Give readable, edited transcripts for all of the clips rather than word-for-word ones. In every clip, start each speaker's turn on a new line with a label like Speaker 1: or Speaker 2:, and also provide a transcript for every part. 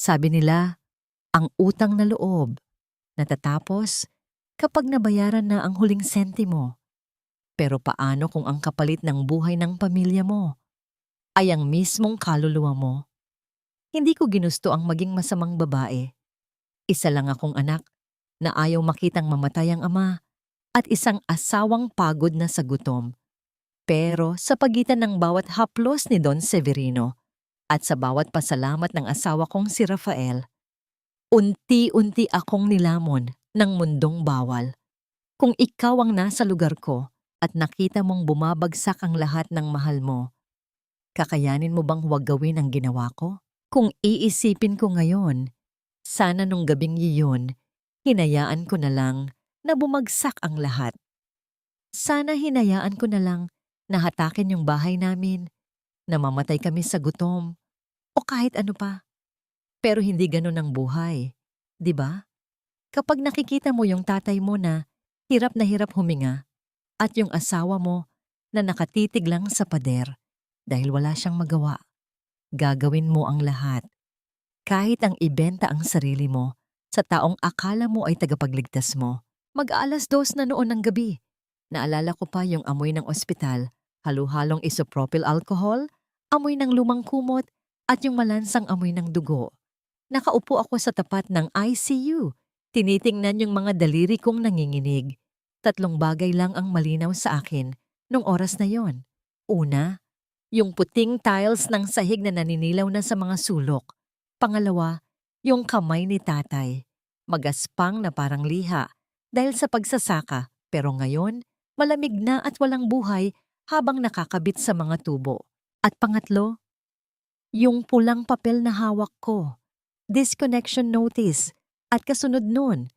Speaker 1: Sabi nila, ang utang na loob natatapos kapag nabayaran na ang huling sentimo. Pero paano kung ang kapalit ng buhay ng pamilya mo ay ang mismong kaluluwa mo? Hindi ko ginusto ang maging masamang babae. Isa lang akong anak na ayaw makitang mamatay ang ama at isang asawang pagod na sa gutom. Pero sa pagitan ng bawat haplos ni Don Severino at sa bawat pasalamat ng asawa kong si Rafael, unti-unti akong nilamon ng mundong bawal. Kung ikaw ang nasa lugar ko at nakita mong bumabagsak ang lahat ng mahal mo, kakayanin mo bang huwag gawin ang ginawa ko? Kung iisipin ko ngayon, sana nung gabing iyon, hinayaan ko na lang na bumagsak ang lahat. Sana hinayaan ko na lang na hatakin yung bahay namin, na mamatay kami sa gutom, o kahit ano pa. Pero hindi ganun ang buhay, di ba? Kapag nakikita mo yung tatay mo na hirap huminga at yung asawa mo na nakatitig lang sa pader dahil wala siyang magawa, gagawin mo ang lahat. Kahit ang ibenta ang sarili mo sa taong akala mo ay tagapagligtas mo. Mag-aalas 2 na noon ng gabi. Naalala ko pa yung amoy ng ospital, halo-halong isopropyl alcohol, amoy ng lumang kumot, at yung malansang amoy ng dugo. Nakaupo ako sa tapat ng ICU. Tinitingnan yung mga daliri kong nanginginig. 3 bagay lang ang malinaw sa akin nung oras na yon. Una, yung puting tiles ng sahig na naninilaw na sa mga sulok. Pangalawa, yung kamay ni tatay. Magaspang na parang liha dahil sa pagsasaka, pero ngayon, malamig na at walang buhay habang nakakabit sa mga tubo. At pangatlo, yung pulang papel na hawak ko. Disconnection notice. At kasunod nun,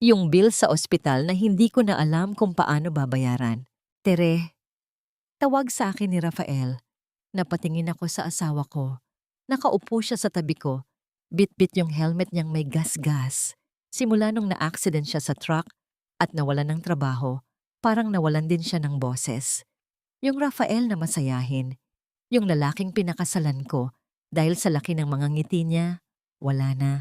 Speaker 1: yung bill sa ospital na hindi ko na alam kung paano babayaran. Tere, tawag sa akin ni Rafael. Napatingin ako sa asawa ko. Nakaupo siya sa tabi ko. Bit-bit yung helmet niyang may gas-gas. Simula nung na-accident siya sa truck at nawalan ng trabaho, parang nawalan din siya ng boses. Yung Rafael na masayahin. Yung lalaking pinakasalan ko dahil sa laki ng mga ngiti niya, wala na.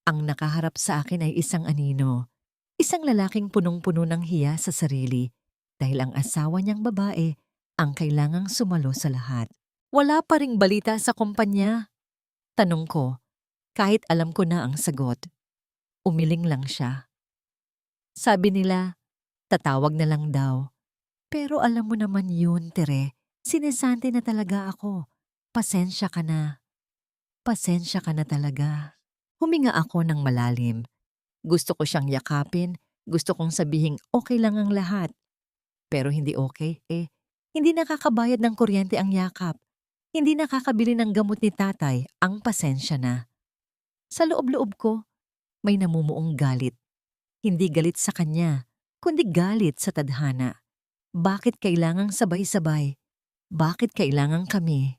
Speaker 1: Ang nakaharap sa akin ay isang anino. Isang lalaking punong-puno ng hiya sa sarili dahil ang asawa niyang babae ang kailangang sumalo sa lahat. Wala pa ring balita sa kumpanya. Tanong ko, kahit alam ko na ang sagot. Umiling lang siya. Sabi nila, tatawag na lang daw. Pero alam mo naman yun, Tere. Sinesante na talaga ako. Pasensya ka na. Pasensya ka na talaga. Huminga ako ng malalim. Gusto ko siyang yakapin. Gusto kong sabihing okay lang ang lahat. Pero hindi okay, Hindi nakakabayad ng kuryente ang yakap. Hindi nakakabili ng gamot ni tatay ang pasensya na. Sa loob-loob ko, may namumuong galit. Hindi galit sa kanya, kundi galit sa tadhana. Bakit kailangang sabay-sabay? Bakit kailangang kami?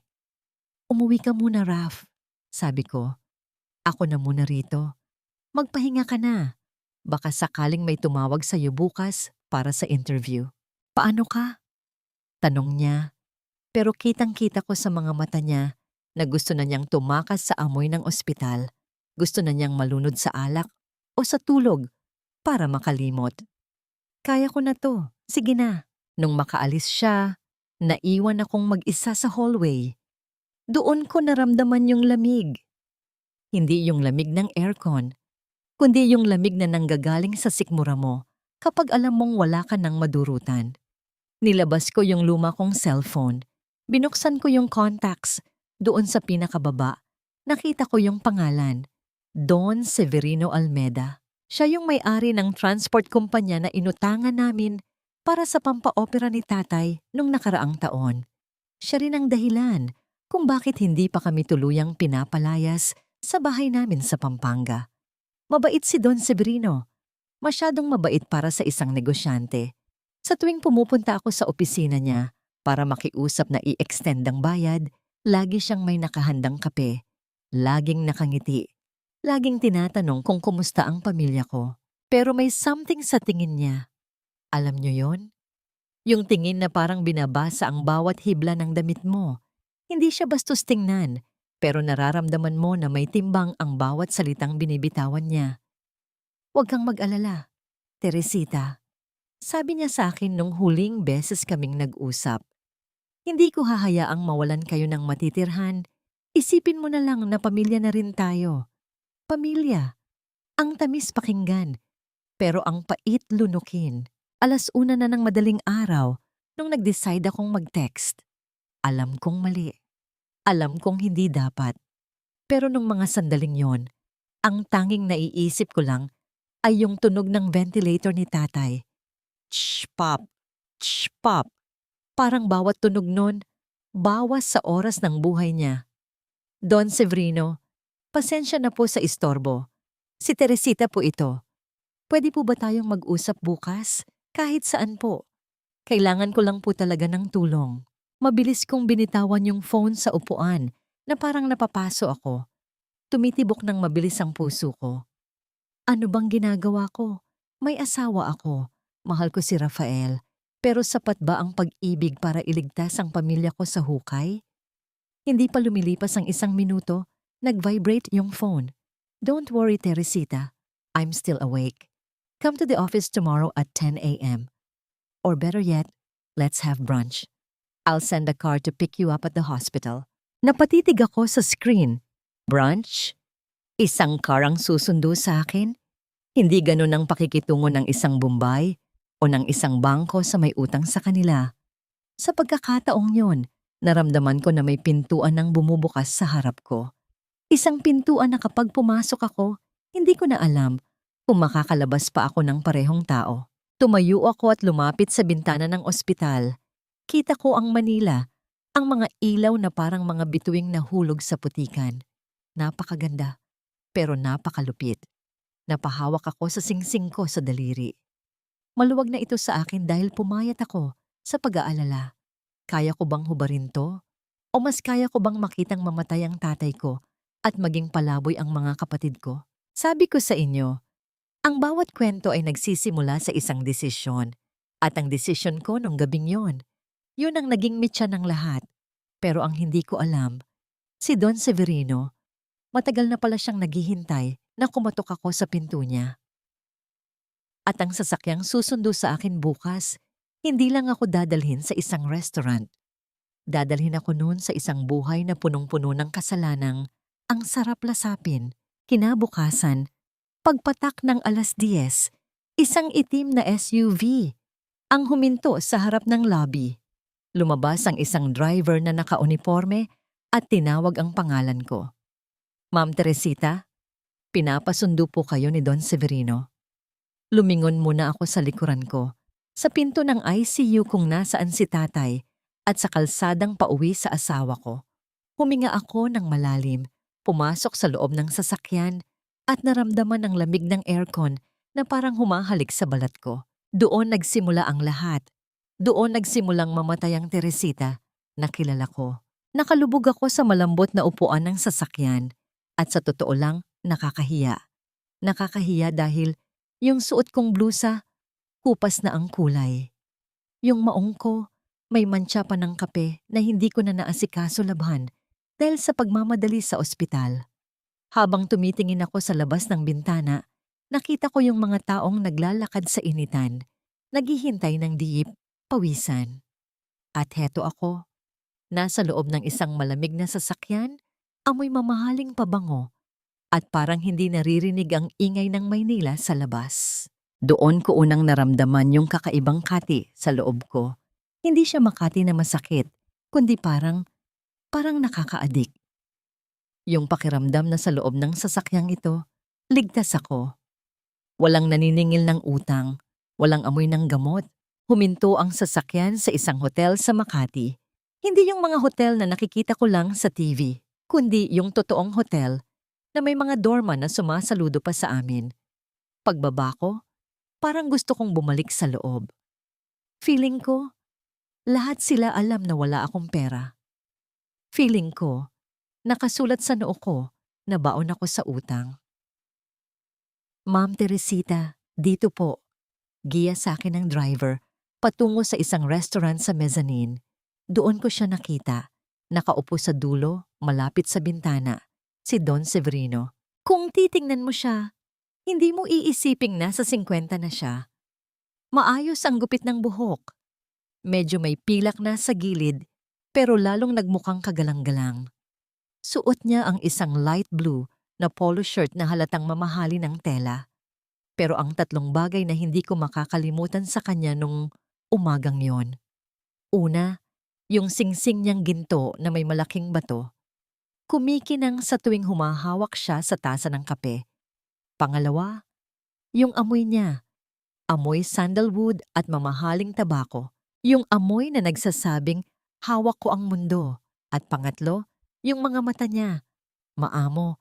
Speaker 1: Umuwi ka muna, Raf. Sabi ko, ako na muna rito. Magpahinga ka na. Baka sakaling may tumawag sa'yo bukas para sa interview. Paano ka? Tanong niya. Pero kitang-kita ko sa mga mata niya na gusto na niyang tumakas sa amoy ng ospital. Gusto na niyang malunod sa alak o sa tulog para makalimot. Kaya ko na to. Sige na. Nung makaalis siya, naiwan akong mag-isa sa hallway. Doon ko naramdaman yung lamig. Hindi yung lamig ng aircon, kundi yung lamig na nanggagaling sa sikmura mo kapag alam mong wala ka ng madurutan. Nilabas ko yung luma kong cellphone. Binuksan ko yung contacts. Doon sa pinakababa, nakita ko yung pangalan, Don Severino Almeda. Siya yung may-ari ng transport kumpanya na inutangan namin para sa pampaopera ni tatay nung nakaraang taon. Siya rin ang dahilan kung bakit hindi pa kami tuluyang pinapalayas sa bahay namin sa Pampanga. Mabait si Don Severino. Masyadong mabait para sa isang negosyante. Sa tuwing pumupunta ako sa opisina niya para makiusap na i-extend ang bayad, lagi siyang may nakahandang kape. Laging nakangiti. Laging tinatanong kung kumusta ang pamilya ko. Pero may something sa tingin niya. Alam niyo yon? Yung tingin na parang binabasa ang bawat hibla ng damit mo. Hindi siya bastos tingnan, pero nararamdaman mo na may timbang ang bawat salitang binibitawan niya. Huwag kang mag-alala, Teresita. Sabi niya sa akin nung huling beses kaming nag-usap. Hindi ko hahayaang mawalan kayo ng matitirhan. Isipin mo na lang na pamilya na rin tayo. Pamilya. Ang tamis pakinggan, pero ang pait lunukin. 1:00 na ng madaling araw nung nag-decide akong mag-text. Alam kong mali. Alam kong hindi dapat. Pero nung mga sandaling yon, ang tanging naiisip ko lang ay yung tunog ng ventilator ni tatay. Shh, pop! Shh, pop! Parang bawat tunog nun, bawas sa oras ng buhay niya. Don Severino, pasensya na po sa istorbo. Si Teresita po ito. Pwede po ba tayong mag-usap bukas? Kahit saan po. Kailangan ko lang po talaga ng tulong. Mabilis kong binitawan yung phone sa upuan na parang napapaso ako. Tumitibok ng mabilis ang puso ko. Ano bang ginagawa ko? May asawa ako. Mahal ko si Rafael. Pero sapat ba ang pag-ibig para iligtas ang pamilya ko sa hukay? Hindi pa lumilipas ang 1 minuto, nag-vibrate yung phone. Don't worry, Teresita. I'm still awake. Come to the office tomorrow at 10 a.m. Or better yet, let's have brunch. I'll send a car to pick you up at the hospital. Napatitig ako sa screen. Brunch? Isang car ang susundo sa akin? Hindi ganun ang pakikitungo ng isang Bombay o ng isang bangko sa may utang sa kanila. Sa pagkakataong yon, naramdaman ko na may pintuan ang bumubukas sa harap ko. Isang pintuan na kapag pumasok ako, hindi ko na alam kung makakalabas pa ako ng parehong tao. Tumayo ako at lumapit sa bintana ng ospital. Kita ko ang Manila, ang mga ilaw na parang mga bituing nahulog sa putikan. Napakaganda, pero napakalupit. Napahawak ako sa singsing ko sa daliri. Maluwag na ito sa akin dahil pumayat ako sa pag-aalala. Kaya ko bang hubarin to? O mas kaya ko bang makitang mamatay ang tatay ko at maging palaboy ang mga kapatid ko? Sabi ko sa inyo, ang bawat kwento ay nagsisimula sa isang desisyon. At ang desisyon ko nung gabing yon, yun ang naging mitya ng lahat. Pero ang hindi ko alam, si Don Severino, matagal na pala siyang naghihintay na kumatok ako sa pinto niya. At ang sasakyang susundo sa akin bukas, hindi lang ako dadalhin sa isang restaurant. Dadalhin ako noon sa isang buhay na punong-puno ng kasalanang ang sarap lasapin. Kinabukasan, pagpatak ng 10:00, isang itim na SUV ang huminto sa harap ng lobby. Lumabas ang isang driver na naka-uniforme at tinawag ang pangalan ko. Ma'am Teresita, pinapasundo po kayo ni Don Severino. Lumingon muna ako sa likuran ko, sa pinto ng ICU kung nasaan si tatay at sa kalsadang pauwi sa asawa ko. Huminga ako ng malalim, pumasok sa loob ng sasakyan at naramdaman ang lamig ng aircon na parang humahalik sa balat ko. Doon nagsimula ang lahat. Doon nagsimulang mamatay ang Teresita na kilala ko. Nakalubog ako sa malambot na upuan ng sasakyan at sa totoo lang nakakahiya. Nakakahiya dahil yung suot kong blusa, kupas na ang kulay. Yung maong ko, may mantsa pa ng kape na hindi ko na naasikaso labhan dahil sa pagmamadali sa ospital. Habang tumitingin ako sa labas ng bintana, nakita ko yung mga taong naglalakad sa initan, naghihintay ng diip, pawisan. At heto ako, nasa loob ng isang malamig na sasakyan, amoy mamahaling pabango, at parang hindi naririnig ang ingay ng Maynila sa labas. Doon ko unang naramdaman yung kakaibang kati sa loob ko. Hindi siya makati na masakit, kundi parang nakakaadik. Yung pakiramdam na sa loob ng sasakyang ito, ligtas ako. Walang naniningil ng utang, walang amoy ng gamot. Huminto ang sasakyan sa isang hotel sa Makati. Hindi yung mga hotel na nakikita ko lang sa TV, kundi yung totoong hotel na may mga doorman na sumasaludo pa sa amin. Pagbaba ko, parang gusto kong bumalik sa loob. Feeling ko, lahat sila alam na wala akong pera. Feeling ko, nakasulat sa noo ko na baon ako sa utang. Ma'am Teresita, dito po. Giya sa akin ng driver patungo sa isang restaurant sa mezzanine. Doon ko siya nakita. Nakaupo sa dulo, malapit sa bintana, si Don Severino. Kung titingnan mo siya, hindi mo iisiping nasa 50 na siya. Maayos ang gupit ng buhok. Medyo may pilak na sa gilid, pero lalong nagmukhang kagalang-galang. Suot niya ang isang light blue na polo shirt na halatang mamahali ng tela. Pero ang tatlong bagay na hindi ko makakalimutan sa kanya nung umagang yon. Una, yung singsing niyang ginto na may malaking bato. Kumikinang sa tuwing humahawak siya sa tasa ng kape. Pangalawa, yung amoy niya. Amoy sandalwood at mamahaling tabako. Yung amoy na nagsasabing, hawak ko ang mundo. At pangatlo, yung mga mata niya. Maamo,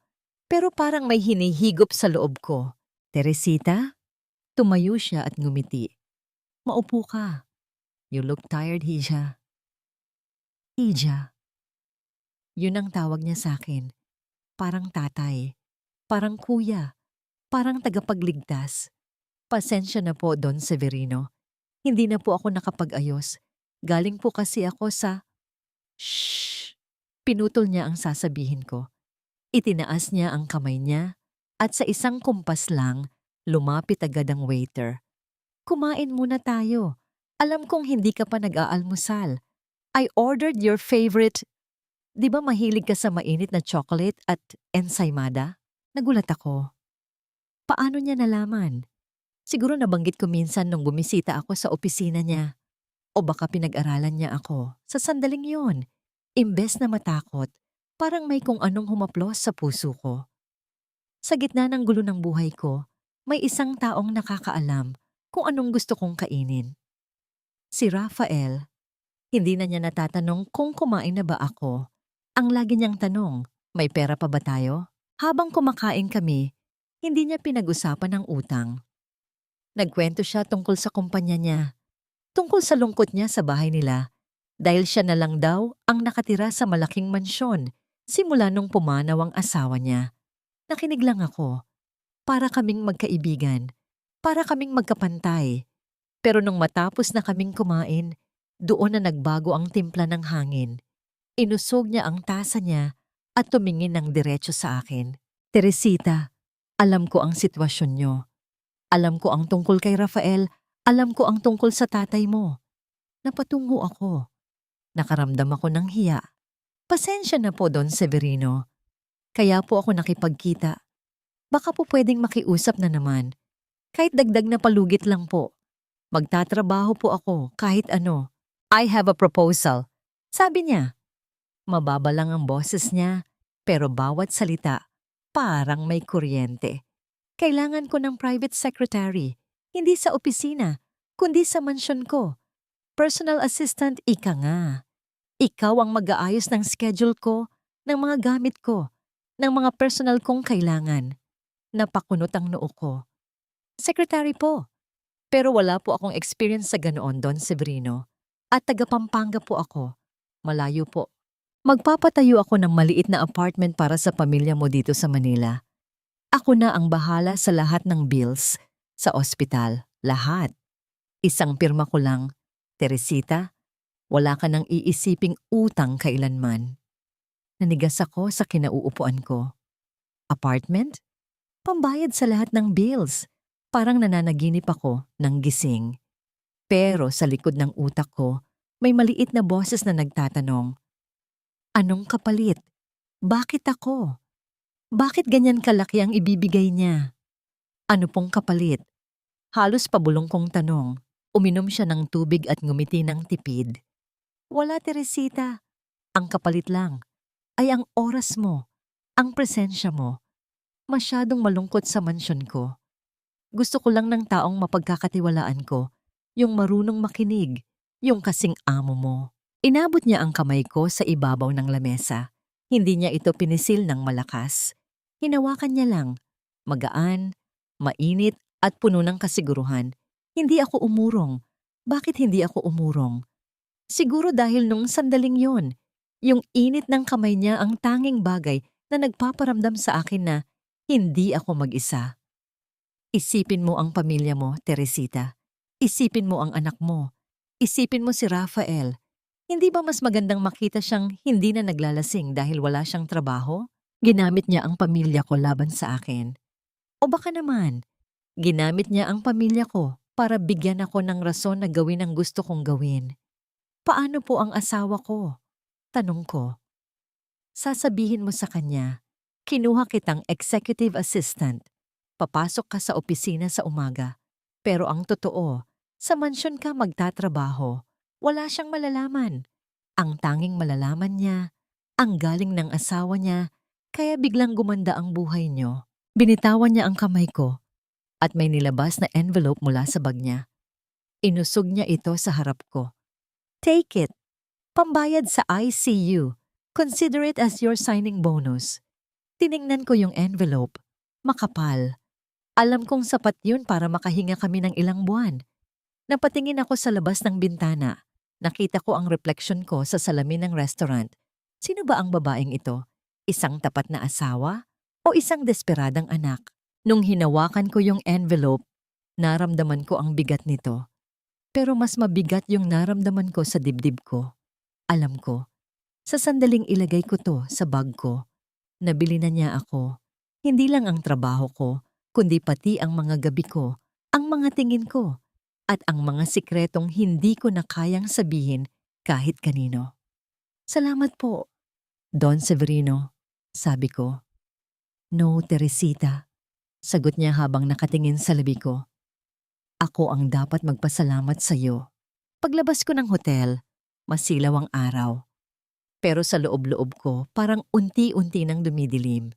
Speaker 1: pero parang may hinihigop sa loob ko. Teresita? Tumayo siya at ngumiti. Maupo ka. You look tired, Hija. Hija. Yun ang tawag niya sa akin. Parang tatay. Parang kuya. Parang tagapagligtas. Pasensya na po, Don Severino. Hindi na po ako nakapag-ayos. Galing po kasi ako sa... Shh! Pinutol niya ang sasabihin ko. Itinaas niya ang kamay niya at sa isang kumpas lang, lumapit agad ang waiter. Kumain muna tayo. Alam kong hindi ka pa nag-aalmusal. I ordered your favorite... Di ba mahilig ka sa mainit na chocolate at ensaymada? Nagulat ako. Paano niya nalaman? Siguro nabanggit ko minsan nung bumisita ako sa opisina niya. O baka pinag-aralan niya ako sa sandaling yon. Imbes na matakot, parang may kung anong humaplos sa puso ko. Sa gitna ng gulo ng buhay ko, may isang taong nakakaalam kung anong gusto kong kainin. Si Rafael. Hindi na niya natatanong kung kumain na ba ako. Ang lagi niyang tanong, may pera pa ba tayo? Habang kumakain kami, hindi niya pinag-usapan ang utang. Nagkwento siya tungkol sa kumpanya niya, tungkol sa lungkot niya sa bahay nila, dahil siya na lang daw ang nakatira sa malaking mansyon simula nung pumanaw ang asawa niya. Nakinig lang ako. Para kaming magkaibigan, para kaming magkapantay. Pero nung matapos na kaming kumain, doon na nagbago ang timpla ng hangin. Inusog niya ang tasa niya at tumingin ng diretso sa akin. Teresita, alam ko ang sitwasyon niyo. Alam ko ang tungkol kay Rafael, alam ko ang tungkol sa tatay mo. Napatungo ako. Nakaramdam ako ng hiya. Pasensya na po, Don Severino. Kaya po ako nakipagkita. Baka po pwedeng makiusap na naman. Kahit dagdag na palugit lang po. Magtatrabaho po ako kahit ano. I have a proposal. Sabi niya. Mababa lang ang boses niya, pero bawat salita, parang may kuryente. Kailangan ko ng private secretary, hindi sa opisina, kundi sa mansyon ko. Personal assistant, ika nga. Ikaw ang mag-aayos ng schedule ko, ng mga gamit ko, ng mga personal kong kailangan. Napakunot ang noo ko. Secretary po. Pero wala po akong experience sa ganoon, Don Severino. At taga Pampanga po ako. Malayo po. Magpapatayo ako ng maliit na apartment para sa pamilya mo dito sa Manila. Ako na ang bahala sa lahat ng bills, sa ospital, lahat. Isang pirma ko lang, Teresita, wala ka nang iisiping utang kailanman. Nanigas ako sa kinauupuan ko. Apartment? Pambayad sa lahat ng bills. Parang nananaginip ako ng gising. Pero sa likod ng utak ko, may maliit na boses na nagtatanong, anong kapalit? Bakit ako? Bakit ganyan kalaki ang ibibigay niya? Ano pong kapalit? Halos pabulong kong tanong. Uminom siya ng tubig at ngumiti ng tipid. Wala, Teresita. Ang kapalit lang ay ang oras mo, ang presensya mo. Masyadong malungkot sa mansyon ko. Gusto ko lang ng taong mapagkakatiwalaan ko, yung marunong makinig, yung kasing amo mo. Inabot niya ang kamay ko sa ibabaw ng lamesa. Hindi niya ito pinisil ng malakas. Hinawakan niya lang, magaan, mainit at puno ng kasiguruhan. Hindi ako umurong. Bakit hindi ako umurong? Siguro dahil nung sandaling yon, yung init ng kamay niya ang tanging bagay na nagpaparamdam sa akin na hindi ako mag-isa. Isipin mo ang pamilya mo, Teresita. Isipin mo ang anak mo. Isipin mo si Rafael. Hindi ba mas magandang makita siyang hindi na naglalasing dahil wala siyang trabaho? Ginamit niya ang pamilya ko laban sa akin. O baka naman, ginamit niya ang pamilya ko para bigyan ako ng rason na gawin ang gusto kong gawin. Paano po ang asawa ko? Tanong ko. Sasabihin mo sa kanya, kinuha kitang executive assistant. Papasok ka sa opisina sa umaga. Pero ang totoo, sa mansyon ka magtatrabaho. Wala siyang malalaman. Ang tanging malalaman niya, ang galing ng asawa niya, kaya biglang gumanda ang buhay niyo. Binitawan niya ang kamay ko at may nilabas na envelope mula sa bag niya. Inusog niya ito sa harap ko. Take it. Pambayad sa ICU. Consider it as your signing bonus. Tiningnan ko yung envelope. Makapal. Alam kong sapat yun para makahinga kami ng ilang buwan. Napatingin ako sa labas ng bintana. Nakita ko ang reflection ko sa salamin ng restaurant. Sino ba ang babaeng ito? Isang tapat na asawa? O isang desperadang anak? Nung hinawakan ko yung envelope, naramdaman ko ang bigat nito. Pero mas mabigat yung naramdaman ko sa dibdib ko. Alam ko, sa sandaling ilagay ko to sa bag ko, nabili na niya ako. Hindi lang ang trabaho ko, kundi pati ang mga gabi ko, ang mga tingin ko, at ang mga sikretong hindi ko na kayang sabihin kahit kanino. Salamat po, Don Severino, sabi ko. No, Teresita, sagot niya habang nakatingin sa labi ko. Ako ang dapat magpasalamat sa iyo. Paglabas ko ng hotel, masilaw ang araw. Pero sa loob-loob ko, parang unti-unti nang dumidilim.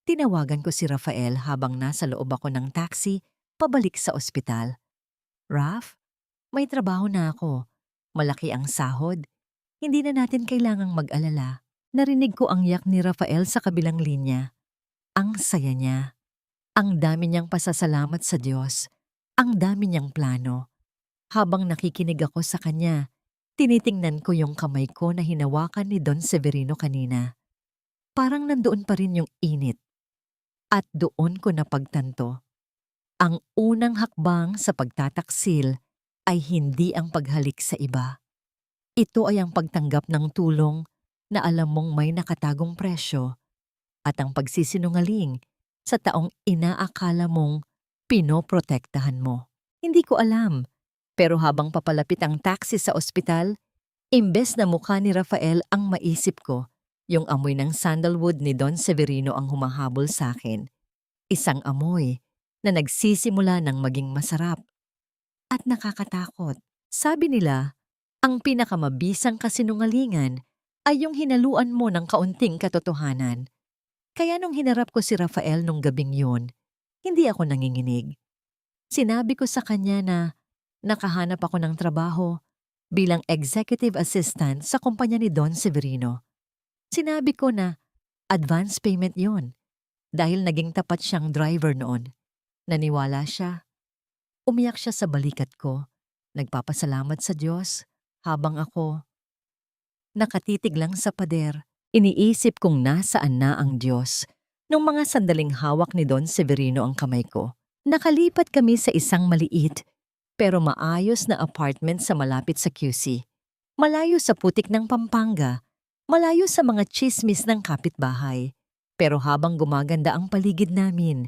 Speaker 1: Tinawagan ko si Rafael habang nasa loob ako ng taxi pabalik sa ospital. Raf, may trabaho na ako. Malaki ang sahod. Hindi na natin kailangang mag-alala. Narinig ko ang yak ni Rafael sa kabilang linya. Ang saya niya. Ang dami niyang pasasalamat sa Diyos. Ang dami niyang plano. Habang nakikinig ako sa kanya, tinitingnan ko yung kamay ko na hinawakan ni Don Severino kanina. Parang nandoon pa rin yung init. At doon ko napagtanto. Ang unang hakbang sa pagtataksil ay hindi ang paghalik sa iba. Ito ay ang pagtanggap ng tulong na alam mong may nakatagong presyo at ang pagsisinungaling sa taong inaakala mong pinoprotektahan mo. Hindi ko alam, pero habang papalapit ang taxi sa ospital, imbes na mukha ni Rafael ang maisip ko, yung amoy ng sandalwood ni Don Severino ang humahabol sa akin. Isang amoy na nagsisimula ng maging masarap at nakakatakot. Sabi nila, ang pinakamabisang kasinungalingan ay yung hinaluan mo ng kaunting katotohanan. Kaya nung hinarap ko si Rafael nung gabing yun, hindi ako nanginginig. Sinabi ko sa kanya na nakahanap ako ng trabaho bilang executive assistant sa kumpanya ni Don Severino. Sinabi ko na advance payment yon dahil naging tapat siyang driver noon. Naniwala siya. Umiyak siya sa balikat ko. Nagpapasalamat sa Diyos habang ako nakatitig lang sa pader. Iniisip kong nasaan na ang Diyos. Nung mga sandaling hawak ni Don Severino ang kamay ko, nakalipat kami sa isang maliit pero maayos na apartment sa malapit sa QC. Malayo sa putik ng Pampanga, malayo sa mga tsismis ng kapitbahay. Pero habang gumaganda ang paligid namin,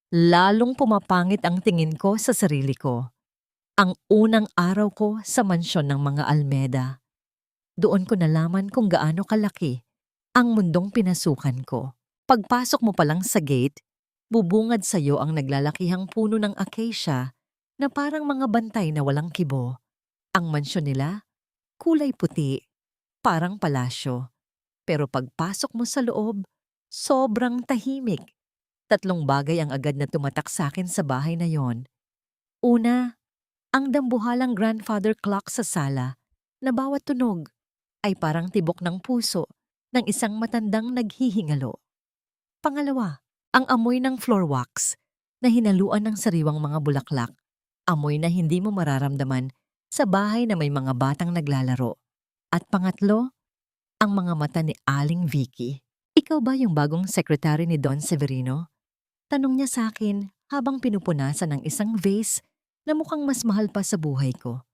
Speaker 1: lalong pumapangit ang tingin ko sa sarili ko. Ang unang araw ko sa mansyon ng mga Almeda. Doon ko nalaman kung gaano kalaki ang mundong pinasukan ko. Pagpasok mo pa lang sa gate, bubungad sa iyo ang naglalakihang puno ng acacia na parang mga bantay na walang kibo. Ang mansyon nila, kulay puti, parang palasyo. Pero pagpasok mo sa loob, sobrang tahimik. Tatlong bagay ang agad na tumatak sa akin sa bahay na yon. Una, ang dambuhalang grandfather clock sa sala na bawat tunog ay parang tibok ng puso ng isang matandang naghihingalo. Pangalawa, ang amoy ng floor wax na hinaluan ng sariwang mga bulaklak. Amoy na hindi mo mararamdaman sa bahay na may mga batang naglalaro. At pangatlo, ang mga mata ni Aling Vicky. Ikaw ba yung bagong secretary ni Don Severino? Tanong niya sa akin habang pinupunasan ng isang vase na mukhang mas mahal pa sa buhay ko.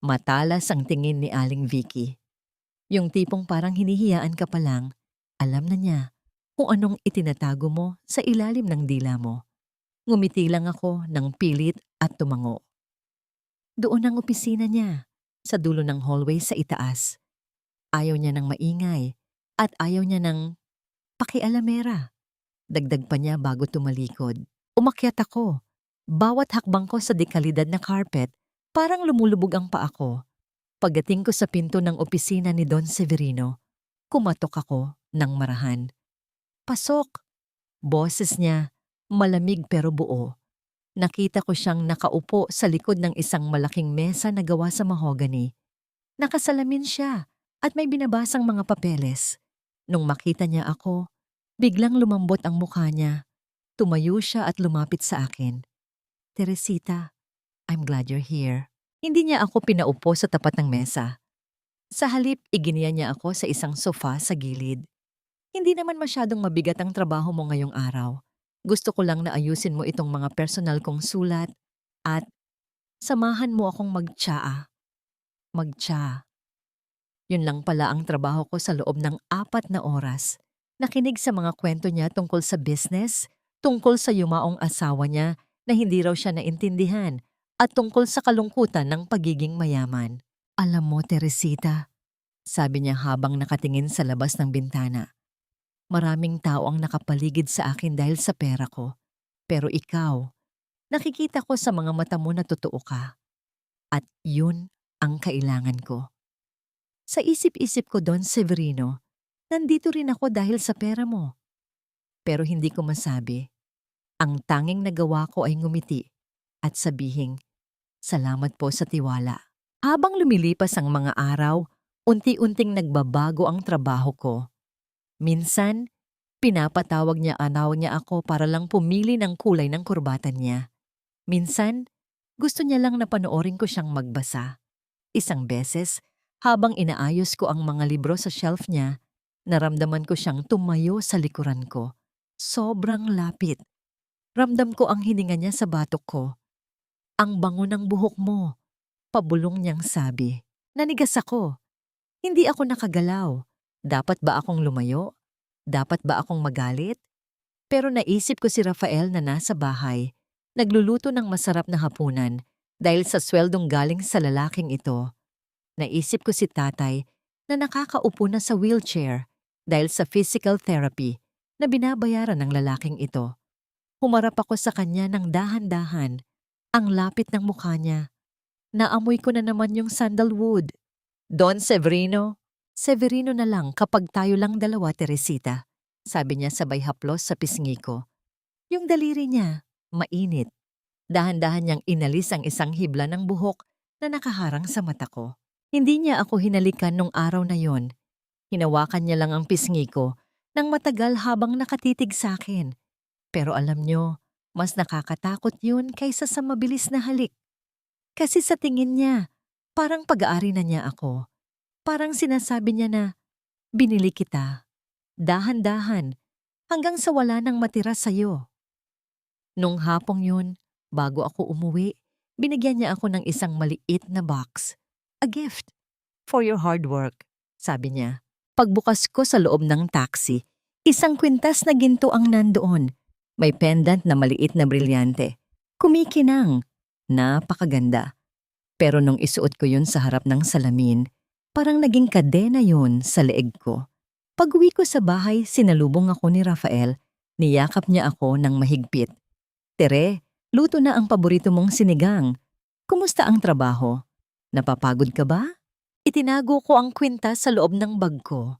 Speaker 1: Matalas ang tingin ni Aling Vicky. Yung tipong parang hinihiyaan ka pa lang, alam na niya kung anong itinatago mo sa ilalim ng dila mo. Ngumiti lang ako ng pilit at tumango. Doon ang opisina niya, sa dulo ng hallway sa itaas. Ayaw niya ng maingay at ayaw niya ng pakialamera. Dagdag pa niya bago tumalikod. Umakyat ako. Bawat hakbang ko sa dekalidad na carpet, parang lumulubog ang paa ko. Pagdating ko sa pinto ng opisina ni Don Severino, kumatok ako ng marahan. Pasok! Boses niya, malamig pero buo. Nakita ko siyang nakaupo sa likod ng isang malaking mesa na gawa sa mahogany. Nakasalamin siya at may binabasang mga papeles. Nung makita niya ako, biglang lumambot ang mukha niya. Tumayo siya at lumapit sa akin. Teresita, I'm glad you're here. Hindi niya ako pinaupo sa tapat ng mesa. Sa halip, iginiya niya ako sa isang sofa sa gilid. Hindi naman masyadong mabigat ang trabaho mo ngayong araw. Gusto ko lang na ayusin mo itong mga personal kong sulat at samahan mo akong magtsaa. Magtsa. Yun lang pala ang trabaho ko sa loob ng 4 na oras. Nakinig sa mga kwento niya tungkol sa business, tungkol sa yumaong asawa niya na hindi raw siya naintindihan, at tungkol sa kalungkutan ng pagiging mayaman. Alam mo, Teresita, sabi niya habang nakatingin sa labas ng bintana. Maraming tao ang nakapaligid sa akin dahil sa pera ko. Pero ikaw, nakikita ko sa mga mata mo na totoo ka. At yun ang kailangan ko. Sa isip-isip ko, Don Severino, nandito rin ako dahil sa pera mo. Pero hindi ko masabi. Ang tanging nagawa ko ay ngumiti at sabihing, salamat po sa tiwala. Habang lumilipas ang mga araw, unti-unting nagbabago ang trabaho ko. Minsan, pinapatawag niya ako para lang pumili ng kulay ng kurbatan niya. Minsan, gusto niya lang na panoorin ko siyang magbasa. Isang beses, habang inaayos ko ang mga libro sa shelf niya, naramdaman ko siyang tumayo sa likuran ko. Sobrang lapit. Ramdam ko ang hininga niya sa batok ko. Ang bango ng buhok mo. Pabulong niyang sabi. Nanigas ako. Hindi ako nakagalaw. Dapat ba akong lumayo? Dapat ba akong magalit? Pero naisip ko si Rafael na nasa bahay, nagluluto ng masarap na hapunan dahil sa sweldong galing sa lalaking ito. Naisip ko si tatay na nakakaupo na sa wheelchair dahil sa physical therapy na binabayaran ng lalaking ito. Humarap ako sa kanya ng dahan-dahan. Ang lapit ng mukha niya. Naamoy ko na naman yung sandalwood. Don Severino? Severino na lang kapag tayo lang dalawa, Teresita. Sabi niya sabay haplos sa pisngi ko. Yung daliri niya, mainit. Dahan-dahan niyang inalis ang isang hibla ng buhok na nakaharang sa mata ko. Hindi niya ako hinalikan nung araw na yon. Hinawakan niya lang ang pisngi ko nang matagal habang nakatitig sa akin. Pero alam niyo, mas nakakatakot yun kaysa sa mabilis na halik. Kasi sa tingin niya, parang pag-aari na niya ako. Parang sinasabi niya na, binili kita. Dahan-dahan, hanggang sa wala nang matira sa'yo. Nung hapong yun, bago ako umuwi, binigyan niya ako ng isang maliit na box. A gift for your hard work, sabi niya. Pagbukas ko sa loob ng taxi, isang kwintas na ginto ang nandoon. May pendant na maliit na brilyante. Kumikinang. Napakaganda. Pero nung isuot ko yun sa harap ng salamin, parang naging kadena yun sa leeg ko. Pag-uwi ko sa bahay, sinalubong ako ni Rafael. Niyakap niya ako ng mahigpit. Tere, luto na ang paborito mong sinigang. Kumusta ang trabaho? Napapagod ka ba? Itinago ko ang kwintas sa loob ng bag ko.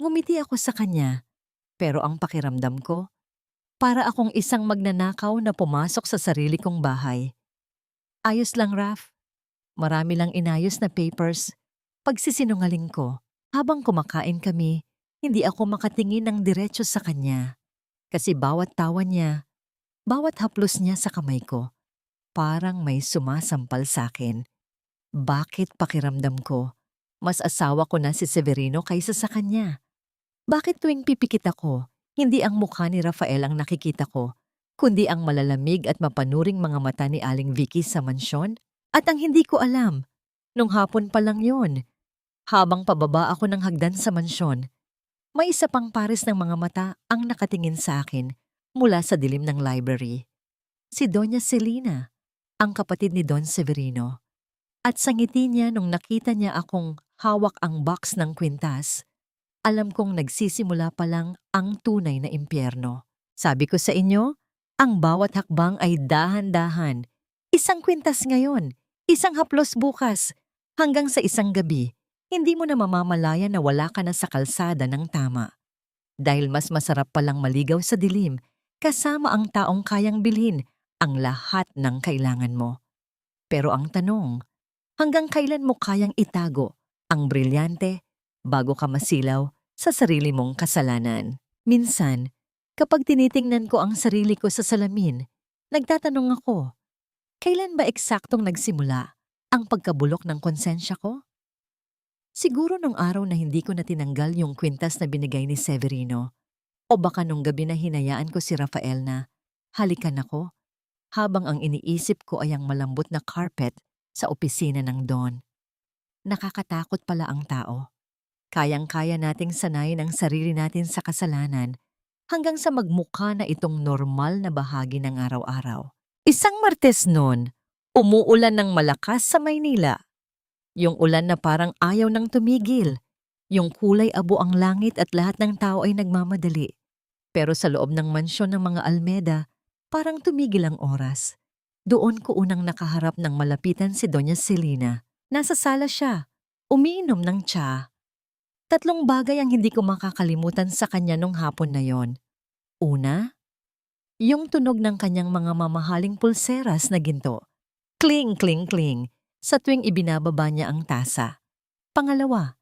Speaker 1: Ngumiti ako sa kanya. Pero ang pakiramdam ko, para akong isang magnanakaw na pumasok sa sarili kong bahay. Ayos lang, Raf. Marami lang inayos na papers. Pagsisinungaling ko, habang kumakain kami, hindi ako makatingin ng diretso sa kanya. Kasi bawat tawa niya, bawat haplos niya sa kamay ko, parang may sumasampal sa akin. Bakit pakiramdam ko, mas asawa ko na si Severino kaysa sa kanya? Bakit tuwing pipikit ako, hindi ang mukha ni Rafael ang nakikita ko, kundi ang malalamig at mapanuring mga mata ni Aling Vicky sa mansyon? At ang hindi ko alam, nung hapon pa lang yun, Habang pababa ako ng hagdan sa mansyon, may isa pang pares ng mga mata ang nakatingin sa akin mula sa dilim ng library. Si Doña Celina, ang kapatid ni Don Severino. At sa ngiti niya nung nakita niya akong hawak ang box ng kwintas, alam kong nagsisimula pa lang ang tunay na impyerno. Sabi ko sa inyo, ang bawat hakbang ay dahan-dahan. Isang kwintas ngayon, isang haplos bukas, hanggang sa isang gabi, hindi mo na mamamalayan na wala ka na sa kalsada ng tama. Dahil mas masarap palang maligaw sa dilim, kasama ang taong kayang bilhin ang lahat ng kailangan mo. Pero ang tanong, hanggang kailan mo kayang itago ang brilyante bago ka masilaw sa sarili mong kasalanan? Minsan, kapag tinitingnan ko ang sarili ko sa salamin, nagtatanong ako, kailan ba eksaktong nagsimula ang pagkabulok ng konsensya ko? Siguro nung araw na hindi ko na tinanggal yung kwintas na binigay ni Severino, o baka nung gabi na hinayaan ko si Rafael na halikan ako habang ang iniisip ko ay ang malambot na carpet sa opisina ng Don. Nakakatakot pala ang tao. Kayang-kaya nating sanayin ang sarili natin sa kasalanan hanggang sa magmukha na itong normal na bahagi ng araw-araw. Isang Martes noon, umuulan ng malakas sa Maynila. Yung ulan na parang ayaw nang tumigil. Yung kulay abo ang langit at lahat ng tao ay nagmamadali. Pero sa loob ng mansyon ng mga Almeda, parang tumigil ang oras. Doon ko unang nakaharap ng malapitan si Doña Celina. Nasa sala siya, umiinom ng tsa. 3 bagay ang hindi ko makakalimutan sa kanya nung hapon na yon. Una, yung tunog ng kanyang mga mamahaling pulseras na ginto. Kling, kling, kling, sa tuwing ibinababa niya ang tasa. Pangalawa,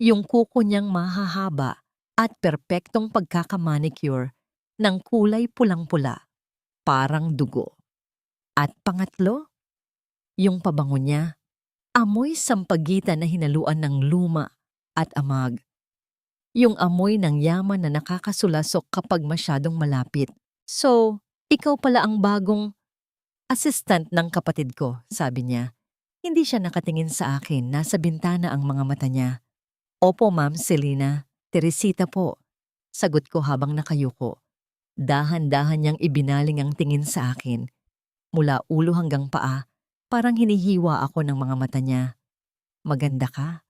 Speaker 1: yung kuko niyang mahahaba at perpektong pagkakamanicure ng kulay pulang-pula, parang dugo. At pangatlo, yung pabango niya, amoy sampagitan na hinaluan ng luma at amag. Yung amoy ng yaman na nakakasulasok kapag masyadong malapit. So, ikaw pala ang bagong assistant ng kapatid ko, sabi niya. Hindi siya nakatingin sa akin, nasa bintana ang mga mata niya. Opo, Ma'am Celina, Teresita po. Sagot ko habang nakayuko. Dahan-dahan niyang ibinaling ang tingin sa akin. Mula ulo hanggang paa, parang hinihiwa ako ng mga mata niya. Maganda ka?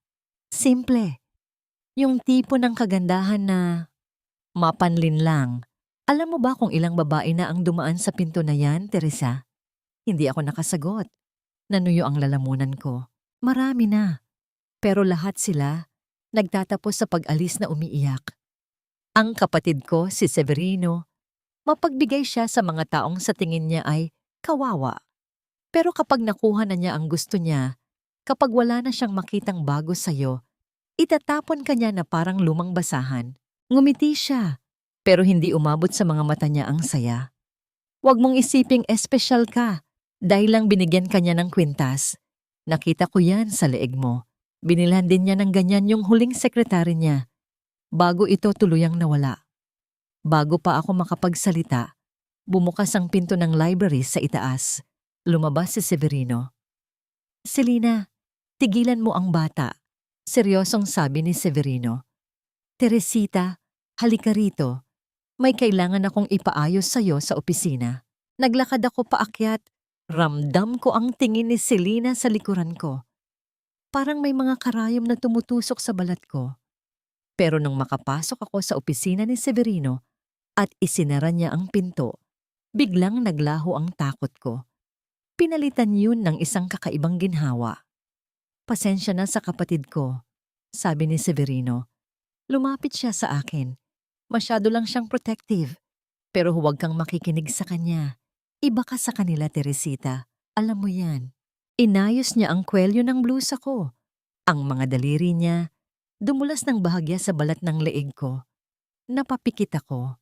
Speaker 1: Simple. Yung tipo ng kagandahan na mapanlin lang. Alam mo ba kung ilang babae na ang dumaan sa pinto na yan, Teresa? Hindi ako nakasagot. Nanuyo ang lalamunan ko. Marami na. Pero lahat sila nagtatapos sa pag-alis na umiiyak. Ang kapatid ko, si Severino, mapagbigay siya sa mga taong sa tingin niya ay kawawa. Pero kapag nakuha na niya ang gusto niya, kapag wala na siyang makitang bago sa'yo, itatapon ka niya na parang lumang basahan. Ngumiti siya, pero hindi umabot sa mga mata niya ang saya. Huwag mong isiping espesyal ka dahil lang binigyan ka niya ng kwintas. Nakita ko yan sa leeg mo. Binilhan din niya ng ganyan yung huling sekretary niya. Bago ito tuluyang nawala. Bago pa ako makapagsalita, bumukas ang pinto ng library sa itaas. Lumabas si Severino. Celina, tigilan mo ang bata. Seryosong sabi ni Severino. Teresita, halika rito. May kailangan akong ipaayos sa'yo sa opisina. Naglakad ako paakyat. Ramdam ko ang tingin ni Celina sa likuran ko. Parang may mga karayom na tumutusok sa balat ko. Pero nung makapasok ako sa opisina ni Severino at isinara niya ang pinto, biglang naglaho ang takot ko. Pinalitan yun ng isang kakaibang ginhawa. Pasensya na sa kapatid ko, sabi ni Severino. Lumapit siya sa akin. Masyado lang siyang protective. Pero huwag kang makikinig sa kanya. Iba ka sa kanila, Teresita. Alam mo yan. Inayos niya ang kwelyo ng blusa ko. Ang mga daliri niya, dumulas ng bahagya sa balat ng leeg ko. Napapikit ako.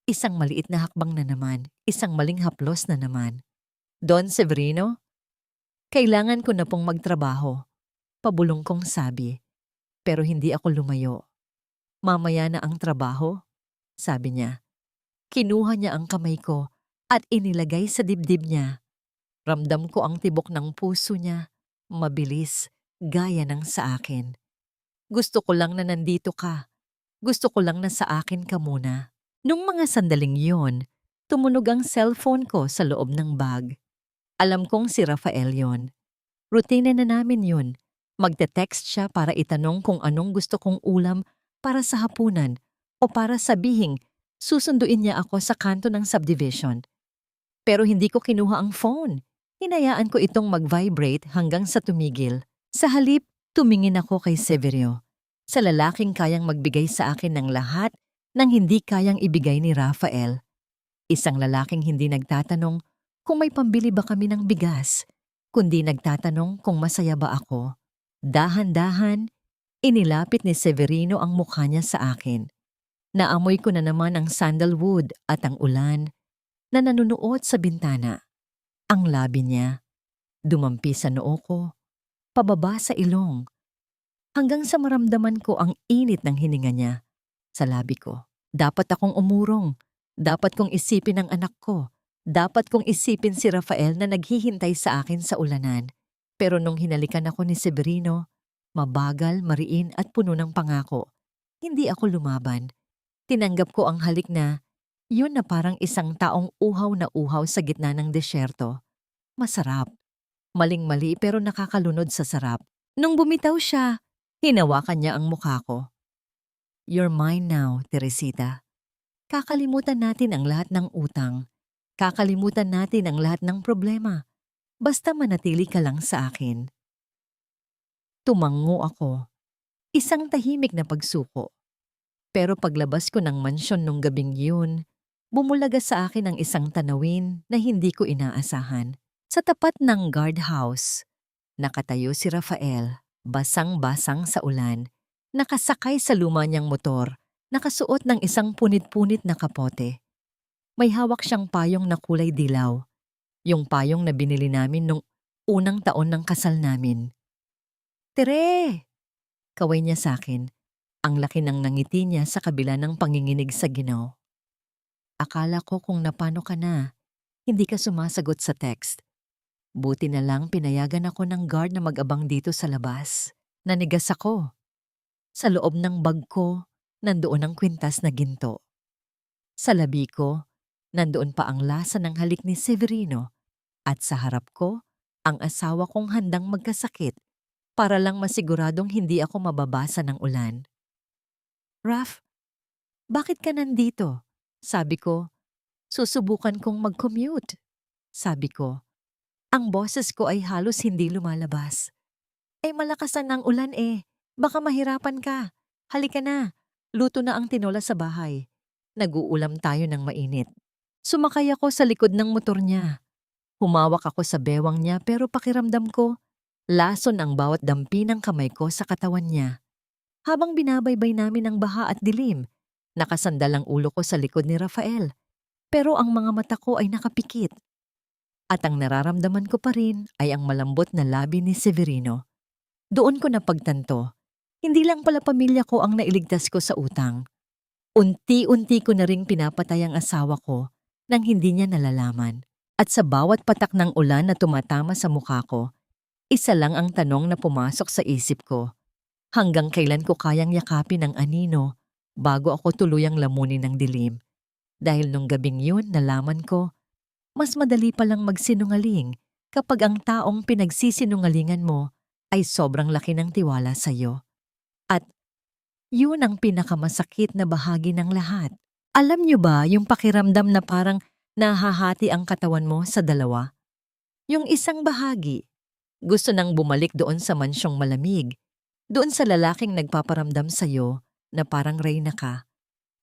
Speaker 1: Isang maliit na hakbang na naman, isang maling haplos na naman. Don Severino, kailangan ko na pong magtrabaho. Pabulong kong sabi. Pero hindi ako lumayo. Mamaya na ang trabaho, sabi niya. Kinuha niya ang kamay ko at inilagay sa dibdib niya. Ramdam ko ang tibok ng puso niya, mabilis, gaya ng sa akin. Gusto ko lang na nandito ka. Gusto ko lang na sa akin ka muna. Nung mga sandaling yon, tumunog ang cellphone ko sa loob ng bag. Alam kong si Rafael yon. Rutine na namin yun. Magte-text siya para itanong kung anong gusto kong ulam para sa hapunan o para sabihing susunduin niya ako sa kanto ng subdivision. Pero hindi ko kinuha ang phone. Hinayaan ko itong mag-vibrate hanggang sa tumigil. Sa halip, tumingin ako kay Severio. Sa lalaking kayang magbigay sa akin ng lahat ng hindi kayang ibigay ni Rafael. Isang lalaking hindi nagtatanong kung may pambili ba kami ng bigas, kundi nagtatanong kung masaya ba ako. Dahan-dahan, inilapit ni Severino ang mukha niya sa akin. Naamoy ko na naman ang sandalwood at ang ulan na nanunuot sa bintana. Ang labi niya, dumampi sa noo ko, pababa sa ilong, hanggang sa maramdaman ko ang init ng hininga niya sa labi ko. Dapat akong umurong, dapat kong isipin ang anak ko, dapat kong isipin si Rafael na naghihintay sa akin sa ulanan. Pero nung hinalikan ako ni Severino, mabagal, mariin at puno ng pangako, hindi ako lumaban. Tinanggap ko ang halik na yun na parang isang taong uhaw na uhaw sa gitna ng desyerto. Masarap. Maling-mali pero nakakalunod sa sarap. Nung bumitaw siya, hinawakan niya ang mukha ko. You're mine now, Teresita. Kakalimutan natin ang lahat ng utang. Kakalimutan natin ang lahat ng problema. Basta manatili ka lang sa akin. Tumango ako. Isang tahimik na pagsuko. Pero paglabas ko ng mansyon nung gabing yun, bumulaga sa akin ang isang tanawin na hindi ko inaasahan. Sa tapat ng guardhouse, nakatayo si Rafael, basang-basang sa ulan, nakasakay sa luma niyang motor, nakasuot ng isang punit-punit na kapote. May hawak siyang payong na kulay dilaw, yung payong na binili namin nung unang taon ng kasal namin. Tere! Kaway niya sa akin. Ang laki ng nangiti niya sa kabila ng panginginig sa ginaw. Akala ko kung napano ka na, hindi ka sumasagot sa text. Buti na lang pinayagan ako ng guard na mag-abang dito sa labas. Nanigas ako. Sa loob ng bag ko, nandoon ang kwintas na ginto. Sa labi ko, nandoon pa ang lasa ng halik ni Severino. At sa harap ko, ang asawa kong handang magkasakit para lang masiguradong hindi ako mababasa ng ulan. Raf, bakit ka nandito? Sabi ko, susubukan kong mag-commute. Sabi ko, ang boses ko ay halos hindi lumalabas. Malakasan ng ulan baka mahirapan ka. Halika na, luto na ang tinola sa bahay. Nag-uulam tayo ng mainit. Sumakay ako sa likod ng motor niya. Humawak ako sa bewang niya pero pakiramdam ko, lason ang bawat dampi ng kamay ko sa katawan niya. Habang binabaybay namin ang baha at dilim, nakasandal ang ulo ko sa likod ni Rafael. Pero ang mga mata ko ay nakapikit. At ang nararamdaman ko pa rin ay ang malambot na labi ni Severino. Doon ko napagtanto, hindi lang pala pamilya ko ang nailigtas ko sa utang. Unti-unti ko na ring pinapatay ang asawa ko nang hindi niya nalalaman. At sa bawat patak ng ulan na tumatama sa mukha ko, isa lang ang tanong na pumasok sa isip ko. Hanggang kailan ko kayang yakapin ang anino bago ako tuluyang lamunin ng dilim? Dahil nung gabing yun nalaman ko, mas madali palang magsinungaling kapag ang taong pinagsisinungalingan mo ay sobrang laki ng tiwala sa'yo. At yun ang pinakamasakit na bahagi ng lahat. Alam niyo ba yung pakiramdam na parang nahahati ang katawan mo sa dalawa? Yung isang bahagi, gusto nang bumalik doon sa mansyong malamig, doon sa lalaking nagpaparamdam sa'yo na parang reyna ka.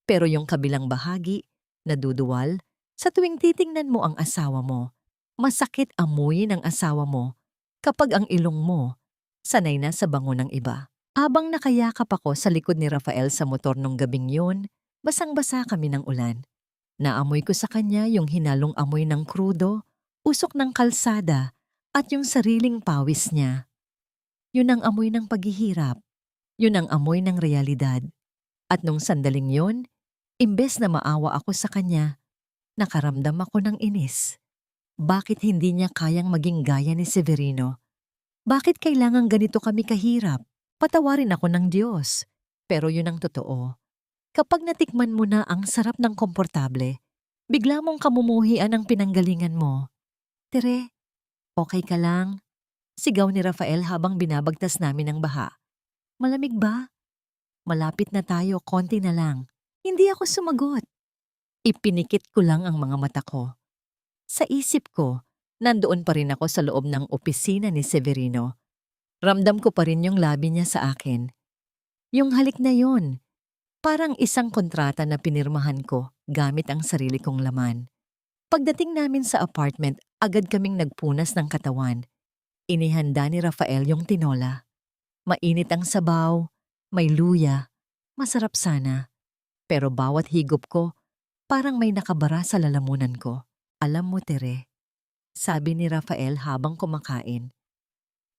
Speaker 1: Pero yung kabilang bahagi, naduduwal, sa tuwing titingnan mo ang asawa mo, masakit amuyin ang asawa mo kapag ang ilong mo sanay na sa bango ng iba. Habang nakayakap ako sa likod ni Rafael sa motor nung gabing yun, basang-basa kami ng ulan. Naamoy ko sa kanya yung hinalong amoy ng krudo, usok ng kalsada, at yung sariling pawis niya. Yun ang amoy ng paghihirap. Yun ang amoy ng realidad. At nung sandaling yun, imbes na maawa ako sa kanya, nakaramdam ako ng inis. Bakit hindi niya kayang maging gaya ni Severino? Bakit kailangang ganito kami kahirap? Patawarin ako ng Diyos. Pero yun ang totoo. Kapag natikman mo na ang sarap ng komportable, bigla mong kamumuhian ang pinanggalingan mo. Tere, okay ka lang? Sigaw ni Rafael habang binabagtas namin ang baha. Malamig ba? Malapit na tayo, konti na lang. Hindi ako sumagot. Ipinikit ko lang ang mga mata ko. Sa isip ko, nandoon pa rin ako sa loob ng opisina ni Severino. Ramdam ko pa rin yung labi niya sa akin. Yung halik na yon, parang isang kontrata na pinirmahan ko gamit ang sarili kong laman. Pagdating namin sa apartment, agad kaming nagpunas ng katawan. Inihanda ni Rafael yung tinola. Mainit ang sabaw, may luya, masarap sana. Pero bawat higop ko, parang may nakabara sa lalamunan ko. Alam mo, Tere, sabi ni Rafael habang kumakain,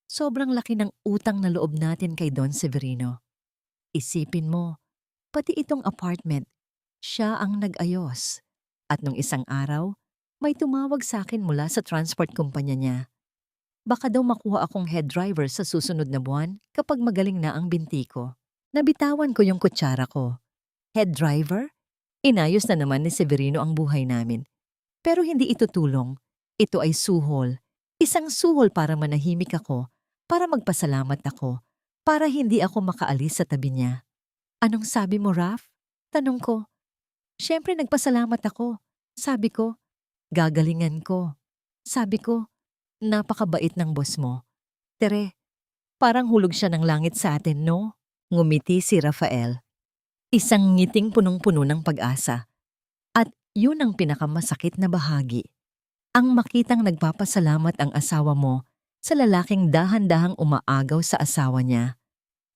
Speaker 1: sobrang laki ng utang na loob natin kay Don Severino. Isipin mo, pati itong apartment, siya ang nag-ayos. At nung isang araw, may tumawag sa akin mula sa transport kumpanya niya. Baka daw makuha akong head driver sa susunod na buwan kapag magaling na ang binti ko. Nabitawan ko yung kutsara ko. Head driver? Inayos na naman ni Severino ang buhay namin. Pero hindi ito tulong. Ito ay suhol. Isang suhol para manahimik ako, para magpasalamat ako, para hindi ako makaalis sa tabi niya. Anong sabi mo, Raf? Tanong ko. Siyempre nagpasalamat ako. Sabi ko, gagalingan ko. Sabi ko, napakabait ng boss mo. Tere, parang hulog siya ng langit sa atin, no? Ngumiti si Rafael. Isang ngiting punong-puno ng pag-asa. At yun ang pinakamasakit na bahagi. Ang makitang nagpapasalamat ang asawa mo sa lalaking dahan-dahang umaagaw sa asawa niya.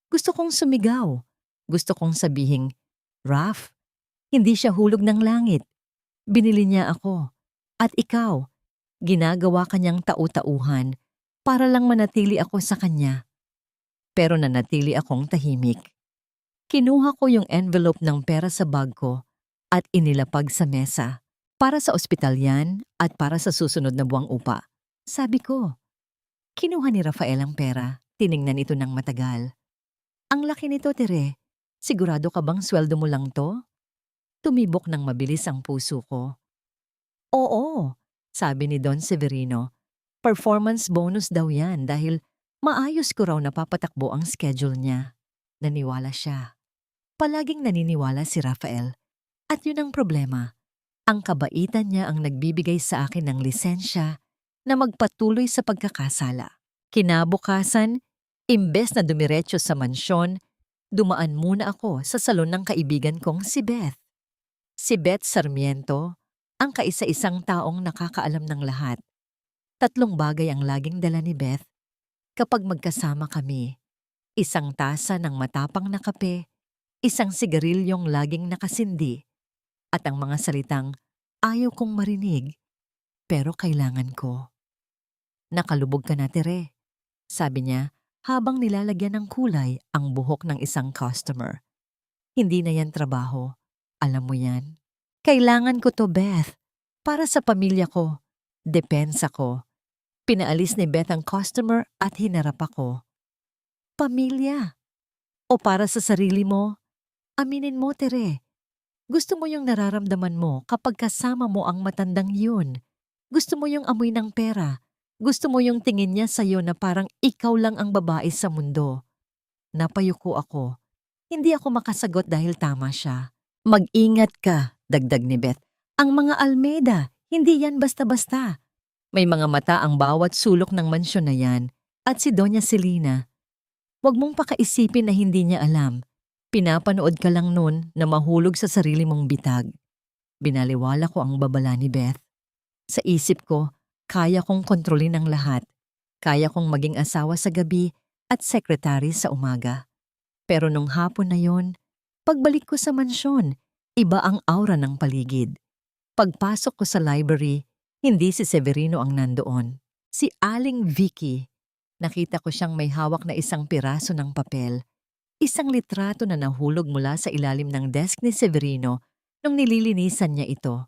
Speaker 1: Gusto kong sumigaw. Gusto kong sabihing, Raf, hindi siya hulog ng langit. Binili niya ako. At ikaw, ginagawa kanyang tau-tauhan para lang manatili ako sa kanya. Pero nanatili akong tahimik. Kinuha ko yung envelope ng pera sa bag ko at inilapag sa mesa. Para sa ospital yan at para sa susunod na buwang upa. Sabi ko. Kinuha ni Rafael ang pera. Tiningnan ito ng matagal. Ang laki nito, Tere. Sigurado ka bang sweldo mo lang to? Tumibok ng mabilis ang puso ko. Oo, sabi ni Don Severino. Performance bonus daw yan dahil maayos ko raw napapatakbo ang schedule niya. Naniwala siya. Palaging naniniwala si Rafael. At yun ang problema. Ang kabaitan niya ang nagbibigay sa akin ng lisensya na magpatuloy sa pagkakasala. Kinabukasan, imbes na dumiretso sa mansyon, dumaan muna ako sa salon ng kaibigan kong si Beth. Si Beth Sarmiento, ang kaisa-isang taong nakakaalam ng lahat. 3 bagay ang laging dala ni Beth kapag magkasama kami. Isang tasa ng matapang na kape, isang sigarilyong laging nakasindi, at ang mga salitang ayaw kong marinig, pero kailangan ko. Nakalubog ka na, Tere, sabi niya habang nilalagyan ng kulay ang buhok ng isang customer. Hindi na yan trabaho, alam mo yan. Kailangan ko to, Beth, para sa pamilya ko. Depensa ko. Pinaalis ni Beth ang customer at hinarap ako. Pamilya? O para sa sarili mo? Aminin mo, Tere. Gusto mo yung nararamdaman mo kapag kasama mo ang matandang yun. Gusto mo yung amoy ng pera. Gusto mo yung tingin niya sa'yo na parang ikaw lang ang babae sa mundo. Napayuko ako. Hindi ako makasagot dahil tama siya. Mag-ingat ka, dagdag ni Beth. Ang mga Almeida, hindi yan basta-basta. May mga mata ang bawat sulok ng mansyon na yan at si Doña Celina. Huwag mong pakaisipin na hindi niya alam. Pinapanood ka lang nun na mahulog sa sarili mong bitag. Binaliwala ko ang babala ni Beth. Sa isip ko, kaya kong kontrolin ang lahat. Kaya kong maging asawa sa gabi at sekretary sa umaga. Pero nung hapon na yon, pagbalik ko sa mansyon, iba ang aura ng paligid. Pagpasok ko sa library, hindi si Severino ang nandoon. Si Aling Vicky. Nakita ko siyang may hawak na isang piraso ng papel. Isang litrato na nahulog mula sa ilalim ng desk ni Severino nung nililinisan niya ito.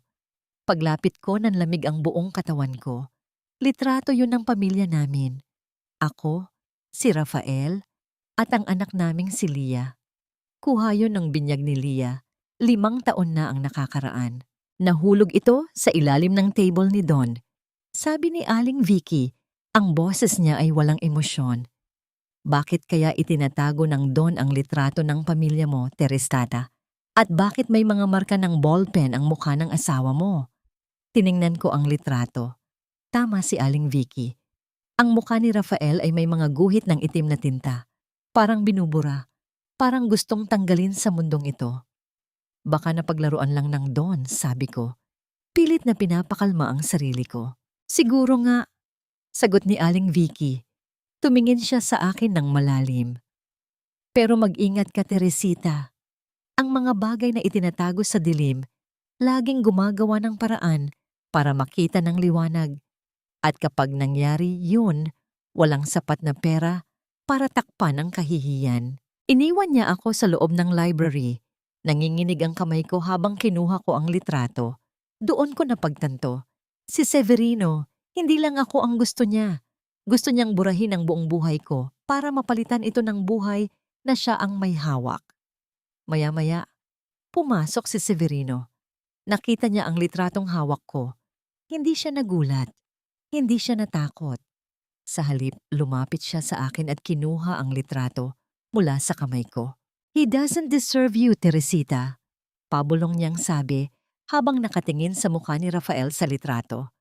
Speaker 1: Paglapit ko, nanlamig ang buong katawan ko. Litrato yun ng pamilya namin. Ako, si Rafael, At ang anak naming si Leah. Kuha yun ng binyag ni Leah. 5 taon na ang nakakaraan. Nahulog ito sa ilalim ng table ni Don. Sabi ni Aling Vicky, ang boses niya ay walang emosyon. Bakit kaya itinatago ng Don ang litrato ng pamilya mo, Teresita? At bakit may mga marka ng ballpen ang mukha ng asawa mo? Tiningnan ko ang litrato. Tama si Aling Vicky. Ang mukha ni Rafael ay may mga guhit ng itim na tinta. Parang binubura. Parang gustong tanggalin sa mundong ito. Baka napaglaruan lang ng Don, sabi ko. Pilit na pinapakalma ang sarili ko. Siguro nga, sagot ni Aling Vicky. Tumingin siya sa akin ng malalim. Pero mag-ingat ka, Teresita. Ang mga bagay na itinatago sa dilim, laging gumagawa ng paraan para makita ng liwanag. At kapag nangyari yun, walang sapat na pera para takpan ang kahihiyan. Iniwan niya ako sa loob ng library. Nanginginig ang kamay ko habang kinuha ko ang litrato. Doon ko napagtanto. Si Severino, hindi lang ako ang gusto niya. Gusto niyang burahin ang buong buhay ko para mapalitan ito ng buhay na siya ang may hawak. Maya-maya, pumasok si Severino. Nakita niya ang litratong hawak ko. Hindi siya nagulat. Hindi siya natakot. Sa halip, lumapit siya sa akin at kinuha ang litrato mula sa kamay ko. He doesn't deserve you, Teresita. Pabulong niyang sabi habang nakatingin sa mukha ni Rafael sa litrato.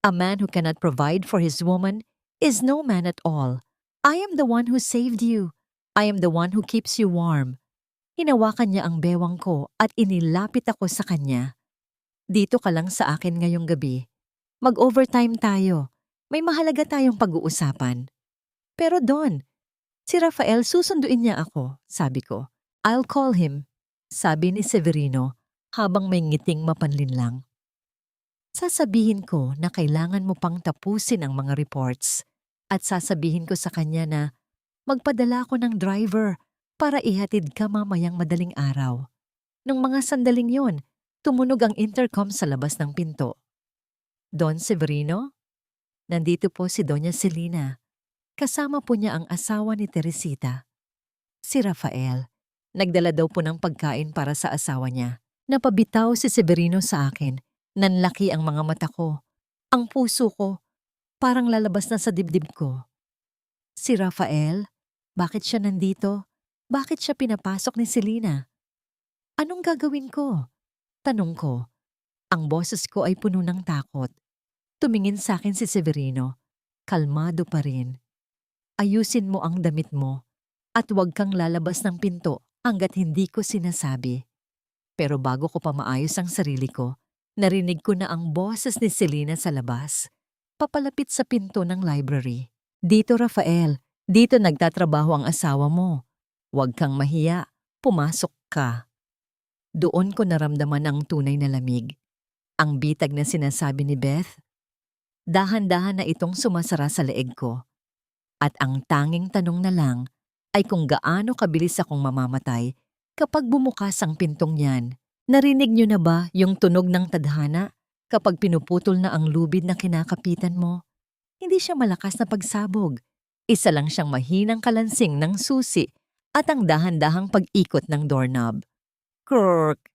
Speaker 1: A man who cannot provide for his woman is no man at all. I am the one who saved you. I am the one who keeps you warm. Hinawakan niya ang bewang ko at inilapit ako sa kanya. Dito ka lang sa akin ngayong gabi. Mag-overtime tayo. May mahalaga tayong pag-uusapan. Pero Don, si Rafael susunduin niya ako, sabi ko. I'll call him, sabi ni Severino habang may ngiting mapanlinlang. Sasabihin ko na kailangan mo pang tapusin ang mga reports at sasabihin ko sa kanya na magpadala ko ng driver para ihatid ka mamayang madaling araw. Nung mga sandaling yon, tumunog ang intercom sa labas ng pinto. Don Severino? Nandito po si Doña Celina. Kasama po niya ang asawa ni Teresita. Si Rafael. Nagdala daw po ng pagkain para sa asawa niya. Napabitaw si Severino sa akin. Nanlaki ang mga mata ko. Ang puso ko, parang lalabas na sa dibdib ko. Si Rafael? Bakit siya nandito? Bakit siya pinapasok ni Celina? Anong gagawin ko? Tanong ko. Ang boses ko ay puno ng takot. Tumingin sa akin si Severino. Kalmado pa rin. Ayusin mo ang damit mo at huwag kang lalabas ng pinto hanggat hindi ko sinasabi. Pero bago ko pa maayos ang sarili ko, narinig ko na ang boses ni Celina sa labas, papalapit sa pinto ng library. Dito, Rafael. Dito nagtatrabaho ang asawa mo. Huwag kang mahiya. Pumasok ka. Doon ko naramdaman ang tunay na lamig. Ang bitag na sinasabi ni Beth. Dahan-dahan na itong sumasara sa leeg ko. At ang tanging tanong na lang ay kung gaano kabilis akong mamamatay kapag bumukas ang pintong yan. Narinig niyo na ba yung tunog ng tadhana kapag pinuputol na ang lubid na kinakapitan mo? Hindi siya malakas na pagsabog. Isa lang siyang mahinang kalansing ng susi at ang dahan-dahang pag-ikot ng doorknob. Krrrk!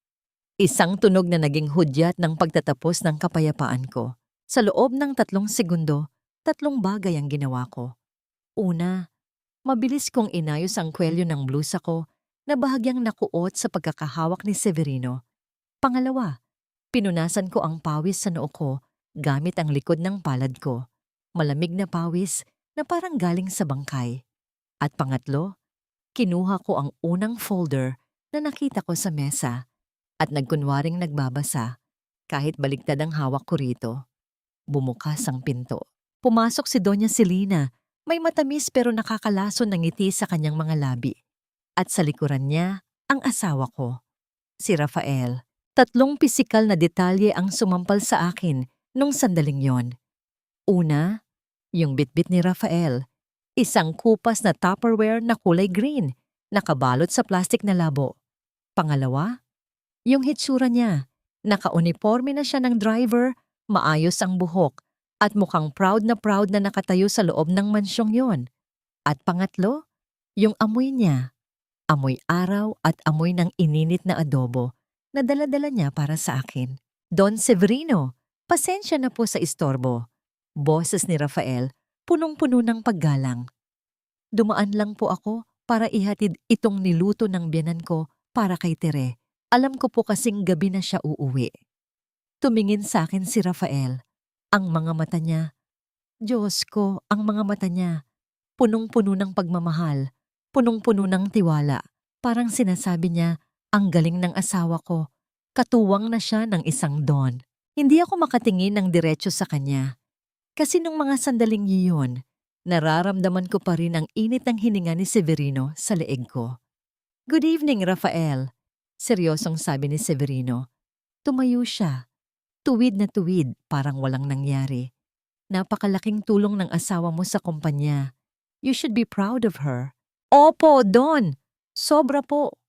Speaker 1: Isang tunog na naging hudyat ng pagtatapos ng kapayapaan ko. Sa loob ng 3 segundo, 3 bagay ang ginawa ko. Una, mabilis kong inayos ang kwelyo ng blusa ko na bahagyang nakuot sa pagkakahawak ni Severino. Pangalawa, pinunasan ko ang pawis sa noo ko gamit ang likod ng palad ko. Malamig na pawis na parang galing sa bangkay. At pangatlo, kinuha ko ang unang folder na nakita ko sa mesa at nagkunwaring nagbabasa kahit baligtad ang hawak ko rito. Bumukas ang pinto. Pumasok si Doña Celina. May matamis pero nakakalason ng ngiti sa kanyang mga labi. At sa likuran niya, ang asawa ko, si Rafael. 3 pisikal na detalye ang sumampal sa akin nung sandaling yon. Una, yung bitbit ni Rafael. Isang kupas na Tupperware na kulay green, nakabalot sa plastik na labo. Pangalawa, yung hitsura niya. Naka-uniforme na siya ng driver, maayos ang buhok, at mukhang proud na nakatayo sa loob ng mansyong yon. At pangatlo, Yung amoy niya, amoy araw at amoy ng ininit na adobo na dala-dala niya para sa akin. Don Severino, pasensya na po sa istorbo. Boses ni Rafael, punong-puno ng paggalang. Dumaan lang po ako para ihatid itong niluto ng biyanan ko para kay Tere. Alam ko po kasing gabi na siya uuwi. Tumingin sa akin si Rafael. Ang mga mata niya, Diyos ko, ang mga mata niya, punong-puno ng pagmamahal, punong-puno ng tiwala. Parang sinasabi niya, ang galing ng asawa ko. Katuwang na siya ng isang don. Hindi ako makatingin ng diretso sa kanya. Kasi nung mga sandaling iyon, nararamdaman ko pa rin ang init ng hininga ni Severino sa leeg ko. Good evening, Rafael. Seryosong sabi ni Severino. Tumayo siya. Tuwid na tuwid, parang walang nangyari. Napakalaking tulong ng asawa mo sa kumpanya. You should be proud of her. Opo, Don. Sobra po.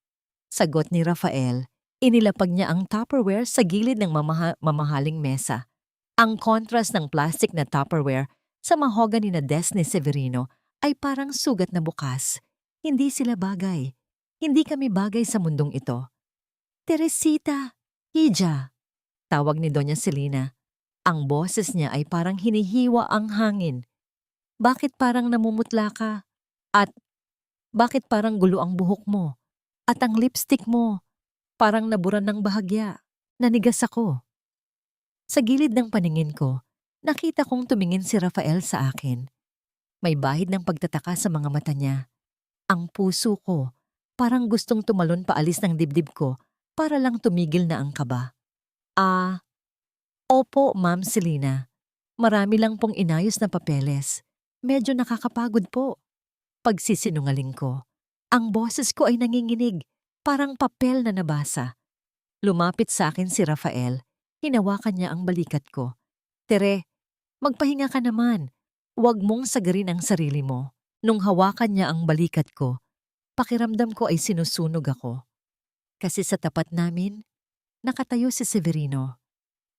Speaker 1: Sagot ni Rafael. Inilapag niya ang Tupperware sa gilid ng mamahaling mesa. Ang contrast ng plastic na Tupperware sa mahogany na desk ni Severino ay parang sugat na bukas. Hindi sila bagay. Hindi kami bagay sa mundong ito. Teresita, Hija, tawag ni Doña Celina. Ang boses niya ay parang hinihiwa ang hangin. Bakit parang namumutla ka? At bakit parang gulo ang buhok mo? At ang lipstick mo, parang naburan ng bahagya. Nanigas ako. Sa gilid ng paningin ko, nakita kong tumingin si Rafael sa akin. May bahid ng pagtataka sa mga mata niya. Ang puso ko, parang gustong tumalon paalis ng dibdib ko para lang tumigil na ang kaba. Opo, Ma'am Celina. Marami lang pong inayos na papeles. Medyo nakakapagod po. Pagsisinungaling ko. Ang boses ko ay nanginginig, parang papel na nabasa. Lumapit sa akin si Rafael. Hinawakan niya ang balikat ko. Tere, magpahinga ka naman. Huwag mong sagarin ang sarili mo. Nung hawakan niya ang balikat ko, pakiramdam ko ay sinusunog ako. Kasi sa tapat namin, nakatayo si Severino.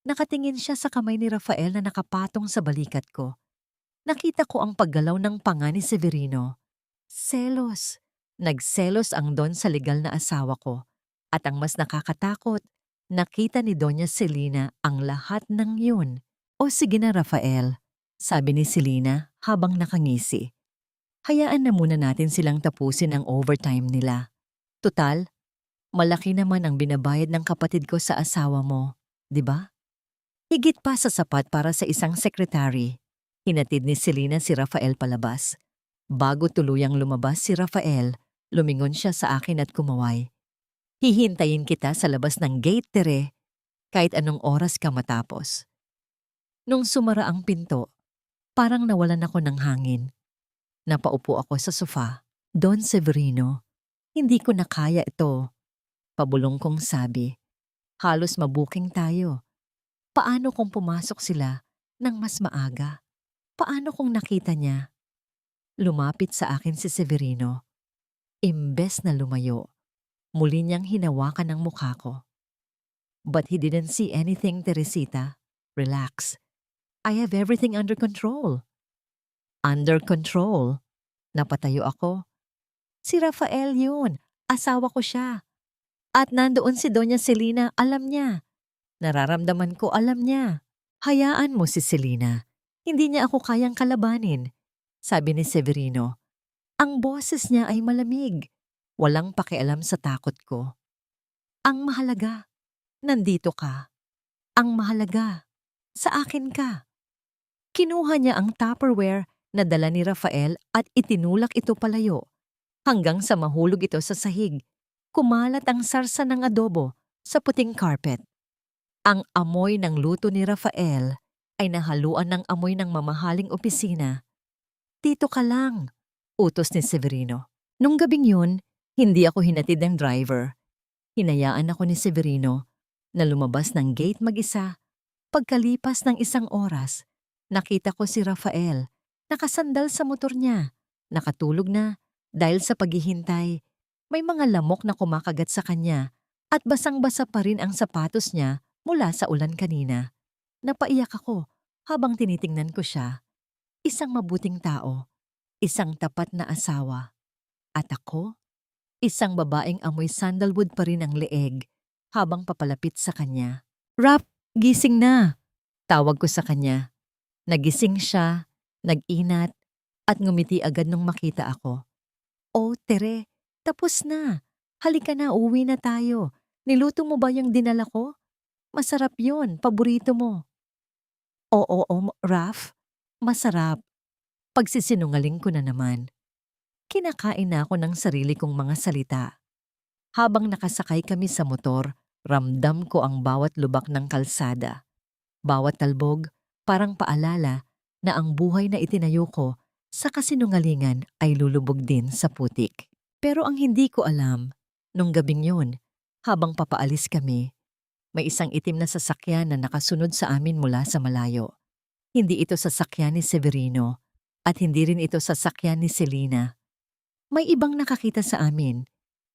Speaker 1: Nakatingin siya sa kamay ni Rafael na nakapatong sa balikat ko. Nakita ko ang paggalaw ng panga ni Severino. Selos. Nagselos ang Don sa legal na asawa ko. At ang mas nakakatakot, nakita ni Doña Celina ang lahat ng yun. O sige na, Rafael, sabi ni Celina habang nakangisi. Hayaan na muna natin silang tapusin ang overtime nila. Tutal, malaki naman ang binabayad ng kapatid ko sa asawa mo, di ba? Higit pa sa sapat para sa isang sekretary. Hinatid ni Celina si Rafael palabas. Bago tuluyang lumabas si Rafael, lumingon siya sa akin at kumaway. Hihintayin kita sa labas ng gate, Tere, kahit anong oras ka matapos. Nung sumara ang pinto, parang nawalan ako ng hangin. Napaupo ako sa sofa. Don Severino, hindi ko na kaya ito. Pabulong kong sabi. Halos mabuking tayo. Paano kung pumasok sila ng mas maaga? Paano kung nakita niya? Lumapit sa akin si Severino. Imbes na lumayo, muli niyang hinawakan ang mukha ko. But he didn't see anything, Teresita. Relax. I have everything under control. Under control? Napatayo ako. Si Rafael yun. Asawa ko siya. At nandoon si Doña Celina, alam niya. Nararamdaman ko, alam niya. Hayaan mo si Celina. Hindi niya ako kayang kalabanin, sabi ni Severino. Ang boses niya ay malamig. Walang pakialam sa takot ko. Ang mahalaga, nandito ka. Ang mahalaga, sa akin ka. Kinuha niya ang Tupperware na dala ni Rafael at itinulak ito palayo. Hanggang sa mahulog ito sa sahig. Kumalat ang sarsa ng adobo sa puting carpet. Ang amoy ng luto ni Rafael ay nahaluan ng amoy ng mamahaling opisina. Dito ka lang, utos ni Severino. Nung gabing yun, hindi ako hinatid ng driver. Hinayaan ako ni Severino na lumabas ng gate mag-isa. Pagkalipas ng isang oras, nakita ko si Rafael, nakasandal sa motor niya, nakatulog na dahil sa paghihintay. May mga lamok na kumakagat sa kanya at basang-basa pa rin ang sapatos niya mula sa ulan kanina. Napaiyak ako habang tinitingnan ko siya. Isang mabuting tao, isang tapat na asawa. At ako, isang babaeng amoy sandalwood pa rin ang leeg habang papalapit sa kanya. Rap, gising na! Tawag ko sa kanya. Nagising siya, nag-inat, at ngumiti agad nung makita ako. Oh, Tere, tapos na. Halika na, uwi na tayo. Niluto mo ba yung dinala ko? Masarap yun, paborito mo. Oo, Raf, masarap. Pagsisinungaling ko na naman. Kinakain na ako ng sarili kong mga salita. Habang nakasakay kami sa motor, ramdam ko ang bawat lubak ng kalsada. Bawat talbog, parang paalala na ang buhay na itinayo ko sa kasinungalingan ay lulubog din sa putik. Pero ang hindi ko alam, nung gabing yun, habang papaalis kami, may isang itim na sasakyan na nakasunod sa amin mula sa malayo. Hindi ito sasakyan ni Severino at hindi rin ito sasakyan ni Selena. May ibang nakakita sa amin,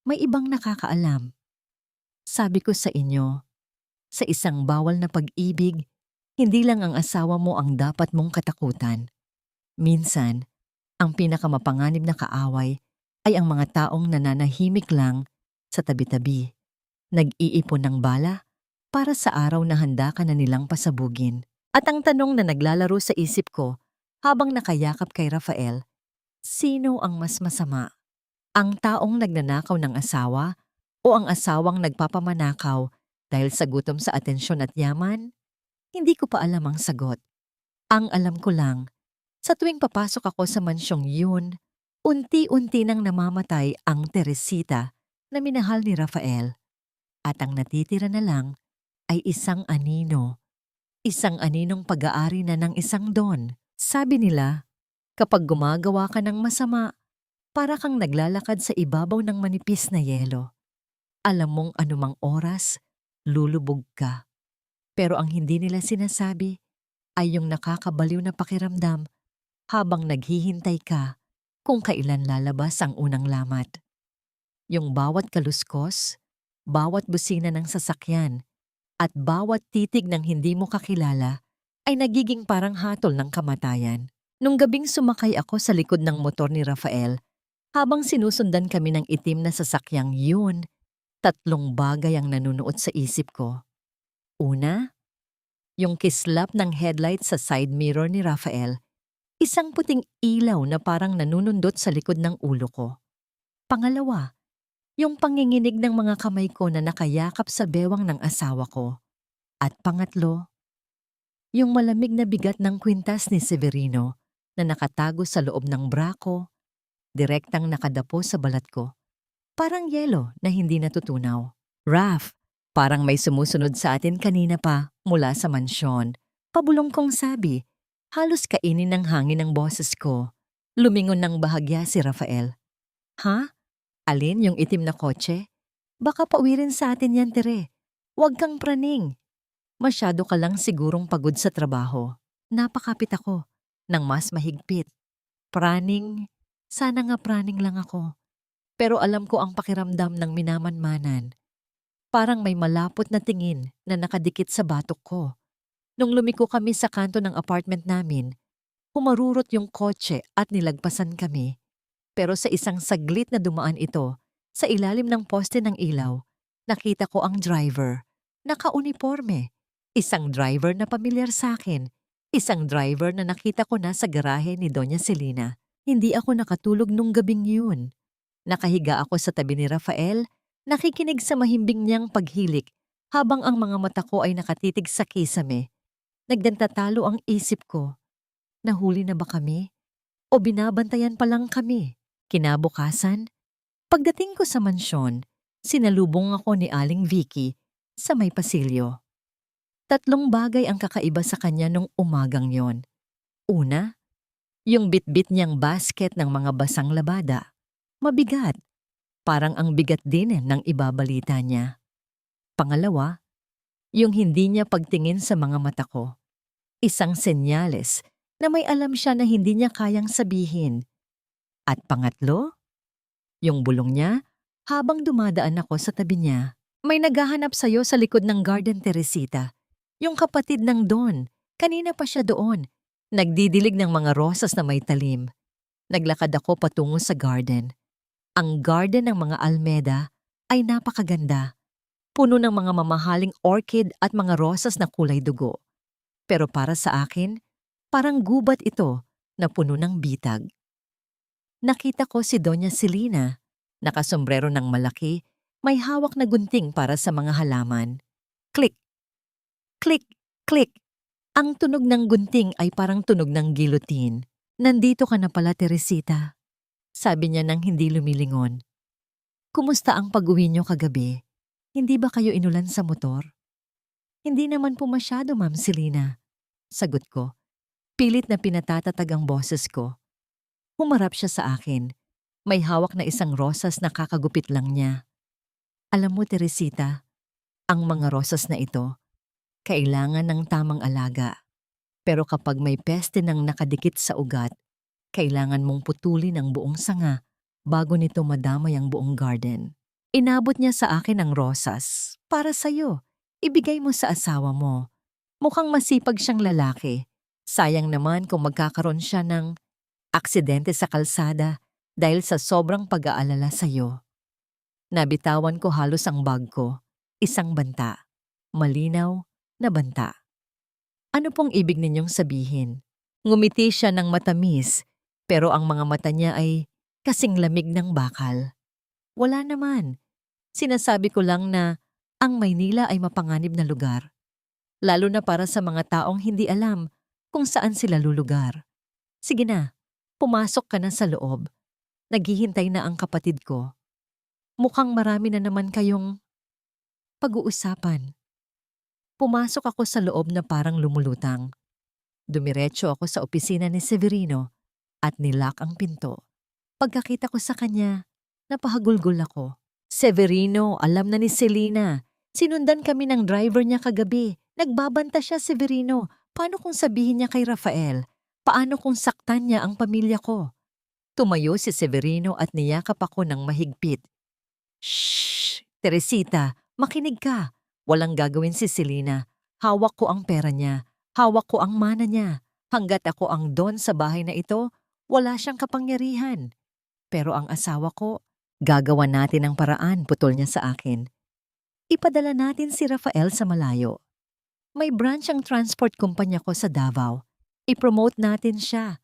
Speaker 1: may ibang nakakaalam. Sabi ko sa inyo, sa isang bawal na pag-ibig, hindi lang ang asawa mo ang dapat mong katakutan. Minsan, ang pinakamapanganib na kaaway ay ang mga taong nananahimik lang sa tabi-tabi, nag-iipon ng bala para sa araw na handa ka na nilang pasabugin. At ang tanong na naglalaro sa isip ko habang nakayakap kay Rafael, sino ang mas masama? Ang taong nagnanakaw ng asawa o ang asawang nagpapamanakaw dahil sa gutom sa atensyon at yaman? Hindi ko pa alam ang sagot. Ang alam ko lang, sa tuwing papasok ako sa mansyong yun, unti-unti nang namamatay ang Teresita na minahal ni Rafael. At ang natitira na lang ay isang anino. Isang aninong pag-aari na ng isang don. Sabi nila, kapag gumagawa ka ng masama, para kang naglalakad sa ibabaw ng manipis na yelo. Alam mong anumang oras, lulubog ka. Pero ang hindi nila sinasabi ay yung nakakabaliw na pakiramdam habang naghihintay ka kung kailan lalabas ang unang lamat. Yung bawat kaluskos, bawat busina ng sasakyan, at bawat titig ng hindi mo kakilala ay nagiging parang hatol ng kamatayan. Nung gabing sumakay ako sa likod ng motor ni Rafael, habang sinusundan kami ng itim na sasakyang yun, tatlong bagay ang nanunuot sa isip ko. Una, yung kislap ng headlight sa side mirror ni Rafael, isang puting ilaw na parang nanunundot sa likod ng ulo ko. Pangalawa, yung panginginig ng mga kamay ko na nakayakap sa bewang ng asawa ko. At pangatlo, yung malamig na bigat ng kwintas ni Severino na nakatago sa loob ng bra ko, direktang nakadapo sa balat ko. Parang yelo na hindi natutunaw. Raf, parang may sumusunod sa atin kanina pa mula sa mansyon. Pabulong kong sabi, halos kainin ng hangin ang boses ko. Lumingon ng bahagya si Rafael. Ha? Alin yung itim na kotse? Baka pauwirin sa atin yan, Tere. Huwag kang praning. Masyado ka lang sigurong pagod sa trabaho. Napakapit ako ng mas mahigpit. Praning? Sana nga praning lang ako. Pero alam ko ang pakiramdam ng minamanmanan. Parang may malapot na tingin na nakadikit sa batok ko. Nung lumiko kami sa kanto ng apartment namin, humarurot yung kotse at nilagpasan kami. Pero sa isang saglit na dumaan ito, sa ilalim ng poste ng ilaw, nakita ko ang driver. Naka-uniforme. Isang driver na pamilyar sa akin. Isang driver na nakita ko na sa garahe ni Doña Selena. Hindi ako nakatulog nung gabing yun. Nakahiga ako sa tabi ni Rafael, nakikinig sa mahimbing niyang paghilik habang ang mga mata ko ay nakatitig sa kisame. Nagdantatalo ang isip ko. Nahuli na ba kami? O binabantayan pa lang kami? Kinabukasan, pagdating ko sa mansyon, sinalubong ako ni Aling Vicky sa may pasilyo. Tatlong bagay ang kakaiba sa kanya nung umagang yon. Una, yung bitbit niyang basket ng mga basang labada. Mabigat. Parang ang bigat din ng ibabalita niya. Pangalawa, yung hindi niya pagtingin sa mga mata ko. Isang senyales na may alam siya na hindi niya kayang sabihin. At pangatlo, yung bulong niya habang dumadaan ako sa tabi niya. May naghahanap sa'yo sa likod ng Garden Teresita. Yung kapatid ng Don, kanina pa siya doon. Nagdidilig ng mga rosas na may talim. Naglakad ako patungo sa garden. Ang garden ng mga Almeda ay napakaganda, puno ng mga mamahaling orchid at mga rosas na kulay dugo. Pero para sa akin, parang gubat ito na puno ng bitag. Nakita ko si Doña Celina, nakasombrero ng malaki, may hawak na gunting para sa mga halaman. Click, click, click. Ang tunog ng gunting ay parang tunog ng guillotine. Nandito ka na pala, Teresita. Sabi niya nang hindi lumilingon. Kumusta ang pag-uwi niyo kagabi? Hindi ba kayo inulan sa motor? Hindi naman po masyado, Ma'am Celina. Sagot ko. Pilit na pinatatatag ang boses ko. Humarap siya sa akin. May hawak na isang rosas na kakagupit lang niya. Alam mo, Teresita, ang mga rosas na ito, kailangan ng tamang alaga. Pero kapag may peste nang nakadikit sa ugat, kailangan mong putulin ang buong sanga bago nito madamay ang buong garden. Inabot niya sa akin ang rosas. Para sa'yo. Ibigay mo sa asawa mo. Mukhang masipag siyang lalaki. Sayang naman kung magkakaroon siya ng aksidente sa kalsada dahil sa sobrang pag-aalala sa'yo. Nabitawan ko halos ang bag ko. Isang banta. Malinaw na banta. Ano pong ibig ninyong sabihin? Ngumiti siya ng matamis, pero ang mga mata niya ay kasing lamig ng bakal. Wala naman. Sinasabi ko lang na ang Maynila ay mapanganib na lugar. Lalo na para sa mga taong hindi alam kung saan sila lulugar. Sige na, pumasok ka na sa loob. Naghihintay na ang kapatid ko. Mukhang marami na naman kayong pag-uusapan. Pumasok ako sa loob na parang lumulutang. Dumiretso ako sa opisina ni Severino at nilock ang pinto. Pagkakita ko sa kanya, napahagulgol ako. Severino, alam na ni Celina. Sinundan kami ng driver niya kagabi. Nagbabanta siya, Severino. Paano kung sabihin niya kay Rafael? Paano kung saktan niya ang pamilya ko? Tumayo si Severino at niyakap ako ng mahigpit. Shh! Teresita, makinig ka. Walang gagawin si Celina. Hawak ko ang pera niya. Hawak ko ang mana niya. Hanggat ako ang don sa bahay na ito, wala siyang kapangyarihan. Pero ang asawa ko, gagawa natin ang paraan, putol niya sa akin. Ipadala natin si Rafael sa malayo. May branch ang transport kumpanya ko sa Davao. I-promote natin siya.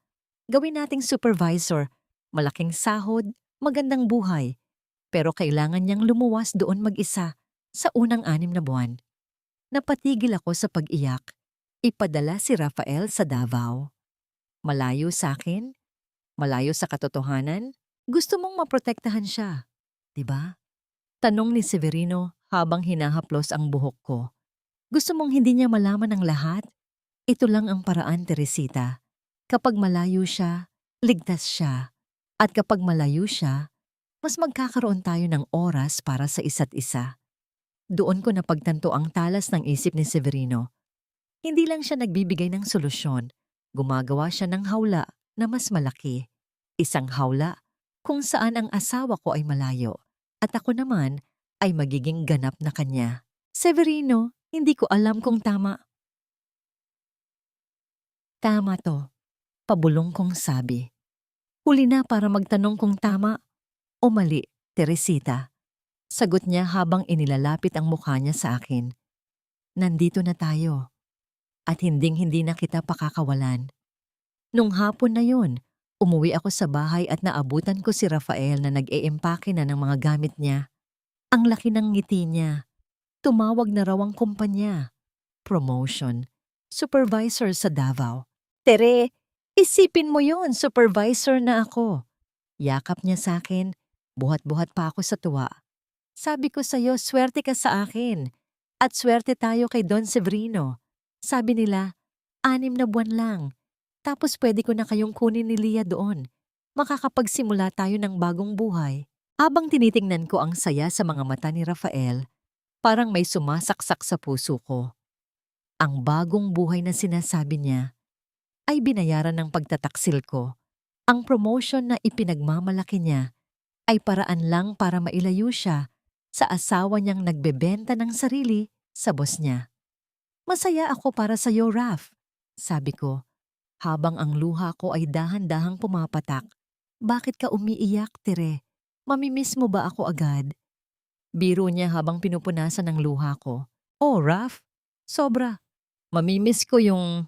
Speaker 1: Gawin nating supervisor. Malaking sahod, magandang buhay. Pero kailangan niyang lumuwas doon mag-isa sa unang 6 na buwan. Napatigil ako sa pag-iyak. Ipadala si Rafael sa Davao. Malayo sa akin? Malayo sa katotohanan? Gusto mong maprotektahan siya, diba? Tanong ni Severino habang hinahaplos ang buhok ko. Gusto mong hindi niya malaman ang lahat? Ito lang ang paraan, Teresita. Kapag malayo siya, ligtas siya. At kapag malayo siya, mas magkakaroon tayo ng oras para sa isa't isa. Doon ko napagtanto ang talas ng isip ni Severino. Hindi lang siya nagbibigay ng solusyon. Gumagawa siya ng hawla na mas malaki. Isang hawla kung saan ang asawa ko ay malayo at ako naman ay magiging ganap na kanya. Severino, hindi ko alam kung tama. Tama to, pabulong kong sabi. Huli na para magtanong kung tama o mali, Teresita. Sagot niya habang inilalapit ang mukha niya sa akin. Nandito na tayo. At hinding-hindi na kita pakakawalan. Nung hapon na yun, umuwi ako sa bahay at naabutan ko si Rafael na nag-eempake na ng mga gamit niya. Ang laki ng ngiti niya. Tumawag na raw ang kumpanya. Promotion. Supervisor sa Davao. Tere, isipin mo yun, supervisor na ako. Yakap niya sa akin. Buhat-buhat pa ako sa tuwa. Sabi ko sa'yo, swerte ka sa akin. At swerte tayo kay Don Severino. Sabi nila, 6 na buwan lang. Tapos pwede ko na kayong kunin ni Leah doon. Makakapagsimula tayo ng bagong buhay. Habang tinitingnan ko ang saya sa mga mata ni Rafael, parang may sumasaksak sa puso ko. Ang bagong buhay na sinasabi niya ay binayaran ng pagtataksil ko. Ang promotion na ipinagmamalaki niya ay paraan lang para mailayo siya sa asawa niyang nagbebenta ng sarili sa boss niya. Masaya ako para sa iyo, Raf, sabi ko, habang ang luha ko ay dahan-dahang pumapatak. Bakit ka umiiyak, Tere? Mamimiss mo ba ako agad? Biro niya habang pinupunasan ng luha ko. Oh, Raf, sobra. Mamimiss ko yung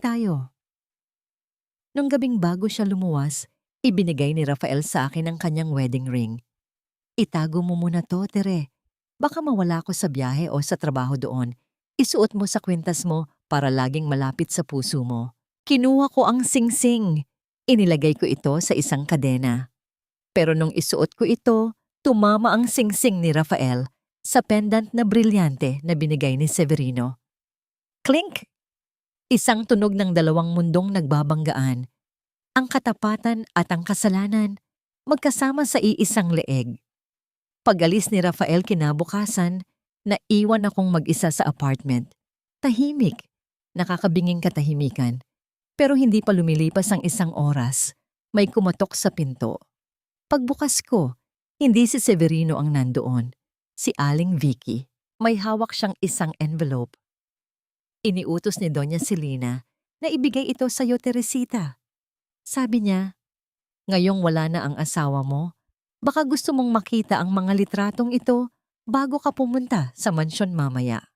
Speaker 1: tayo. Nung gabing bago siya lumuwas, ibinigay ni Rafael sa akin ang kanyang wedding ring. Itago mo muna to, Tere. Baka mawala ko sa biyahe o sa trabaho doon. Isuot mo sa kwintas mo para laging malapit sa puso mo. Kinuha ko ang singsing. Inilagay ko ito sa isang kadena. Pero nung isuot ko ito, tumama ang singsing ni Rafael sa pendant na brilyante na binigay ni Severino. Clink! Isang tunog ng dalawang mundong nagbabanggaan. Ang katapatan at ang kasalanan magkasama sa iisang leeg. Pag-alis ni Rafael kinabukasan, naiwan akong mag-isa sa apartment. Tahimik, nakakabinging katahimikan. Pero hindi pa lumilipas ang isang oras, may kumatok sa pinto. Pagbukas ko, hindi si Severino ang nandoon, si Aling Vicky. May hawak siyang isang envelope. Iniutos ni Doña Celina na ibigay ito sa iyo, Teresita. Sabi niya, ngayong wala na ang asawa mo, baka gusto mong makita ang mga litratong ito bago ka pumunta sa mansyon mamaya.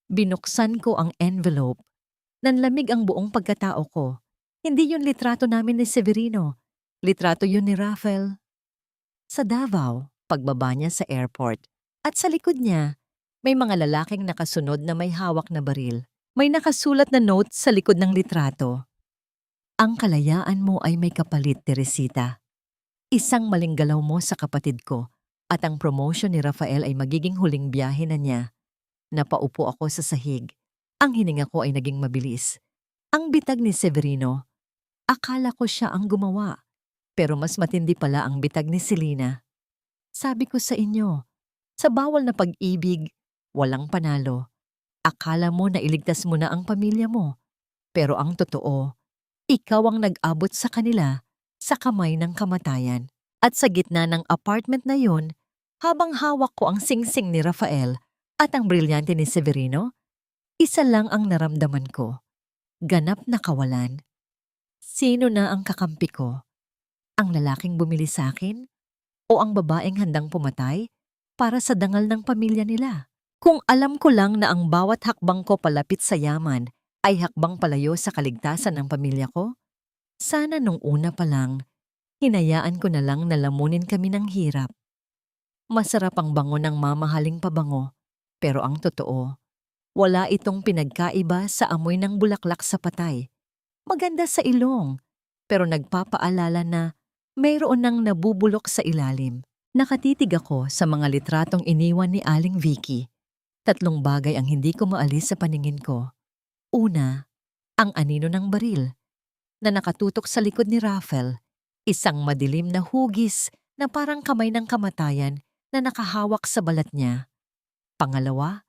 Speaker 1: Binuksan ko ang envelope. Nanlamig ang buong pagkatao ko. Hindi yun litrato namin ni Severino. Litrato yun ni Rafael. Sa Davao, pagbaba niya sa airport. At sa likod niya, may mga lalaking nakasunod na may hawak na baril. May nakasulat na note sa likod ng litrato. Ang kalayaan mo ay may kapalit, Teresita. Isang maling galaw mo sa kapatid ko at ang promotion ni Rafael ay magiging huling biyahe na niya. Napaupo ako sa sahig. Ang hininga ko ay naging mabilis. Ang bitag ni Severino, akala ko siya ang gumawa. Pero mas matindi pala ang bitag ni Celina. Sabi ko sa inyo, sa bawal na pag-ibig, walang panalo. Akala mo na iligtas mo na ang pamilya mo. Pero ang totoo, ikaw ang nag-abot sa kanila sa kamay ng kamatayan. At sa gitna ng apartment na yun, habang hawak ko ang singsing ni Rafael at ang brilyante ni Severino, isa lang ang naramdaman ko. Ganap na kawalan. Sino na ang kakampi ko? Ang lalaking bumili sa akin? O ang babaeng handang pumatay para sa dangal ng pamilya nila? Kung alam ko lang na ang bawat hakbang ko palapit sa yaman ay hakbang palayo sa kaligtasan ng pamilya ko, sana nung una pa lang, hinayaan ko na lang na lamunin kami ng hirap. Masarap ang bango ng mamahaling pabango, pero ang totoo, wala itong pinagkaiba sa amoy ng bulaklak sa patay. Maganda sa ilong, pero nagpapaalala na mayroon nang nabubulok sa ilalim. Nakatitig ako sa mga litratong iniwan ni Aling Vicky. 3 bagay ang hindi ko maalis sa paningin ko. Una, ang anino ng baril na nakatutok sa likod ni Rafael. Isang madilim na hugis na parang kamay ng kamatayan na nakahawak sa balat niya. Pangalawa,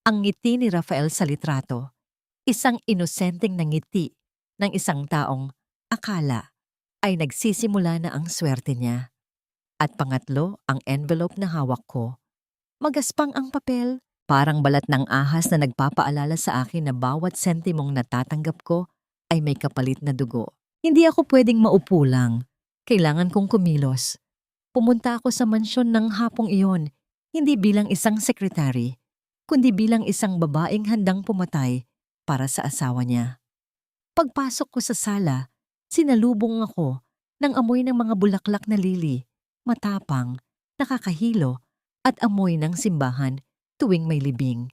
Speaker 1: ang ngiti ni Rafael sa litrato. Isang inosenteng na ngiti ng isang taong akala ay nagsisimula na ang swerte niya. At pangatlo, ang envelope na hawak ko. Magaspang ang papel, parang balat ng ahas na nagpapaalala sa akin na bawat sentimong natatanggap ko ay may kapalit na dugo. Hindi ako pwedeng maupo lang. Kailangan kong kumilos. Pumunta ako sa mansyon ng hapong iyon, hindi bilang isang sekretary, kundi bilang isang babaeng handang pumatay para sa asawa niya. Pagpasok ko sa sala, sinalubong ako ng amoy ng mga bulaklak na lili, matapang, nakakahilo, at amoy ng simbahan tuwing may libing.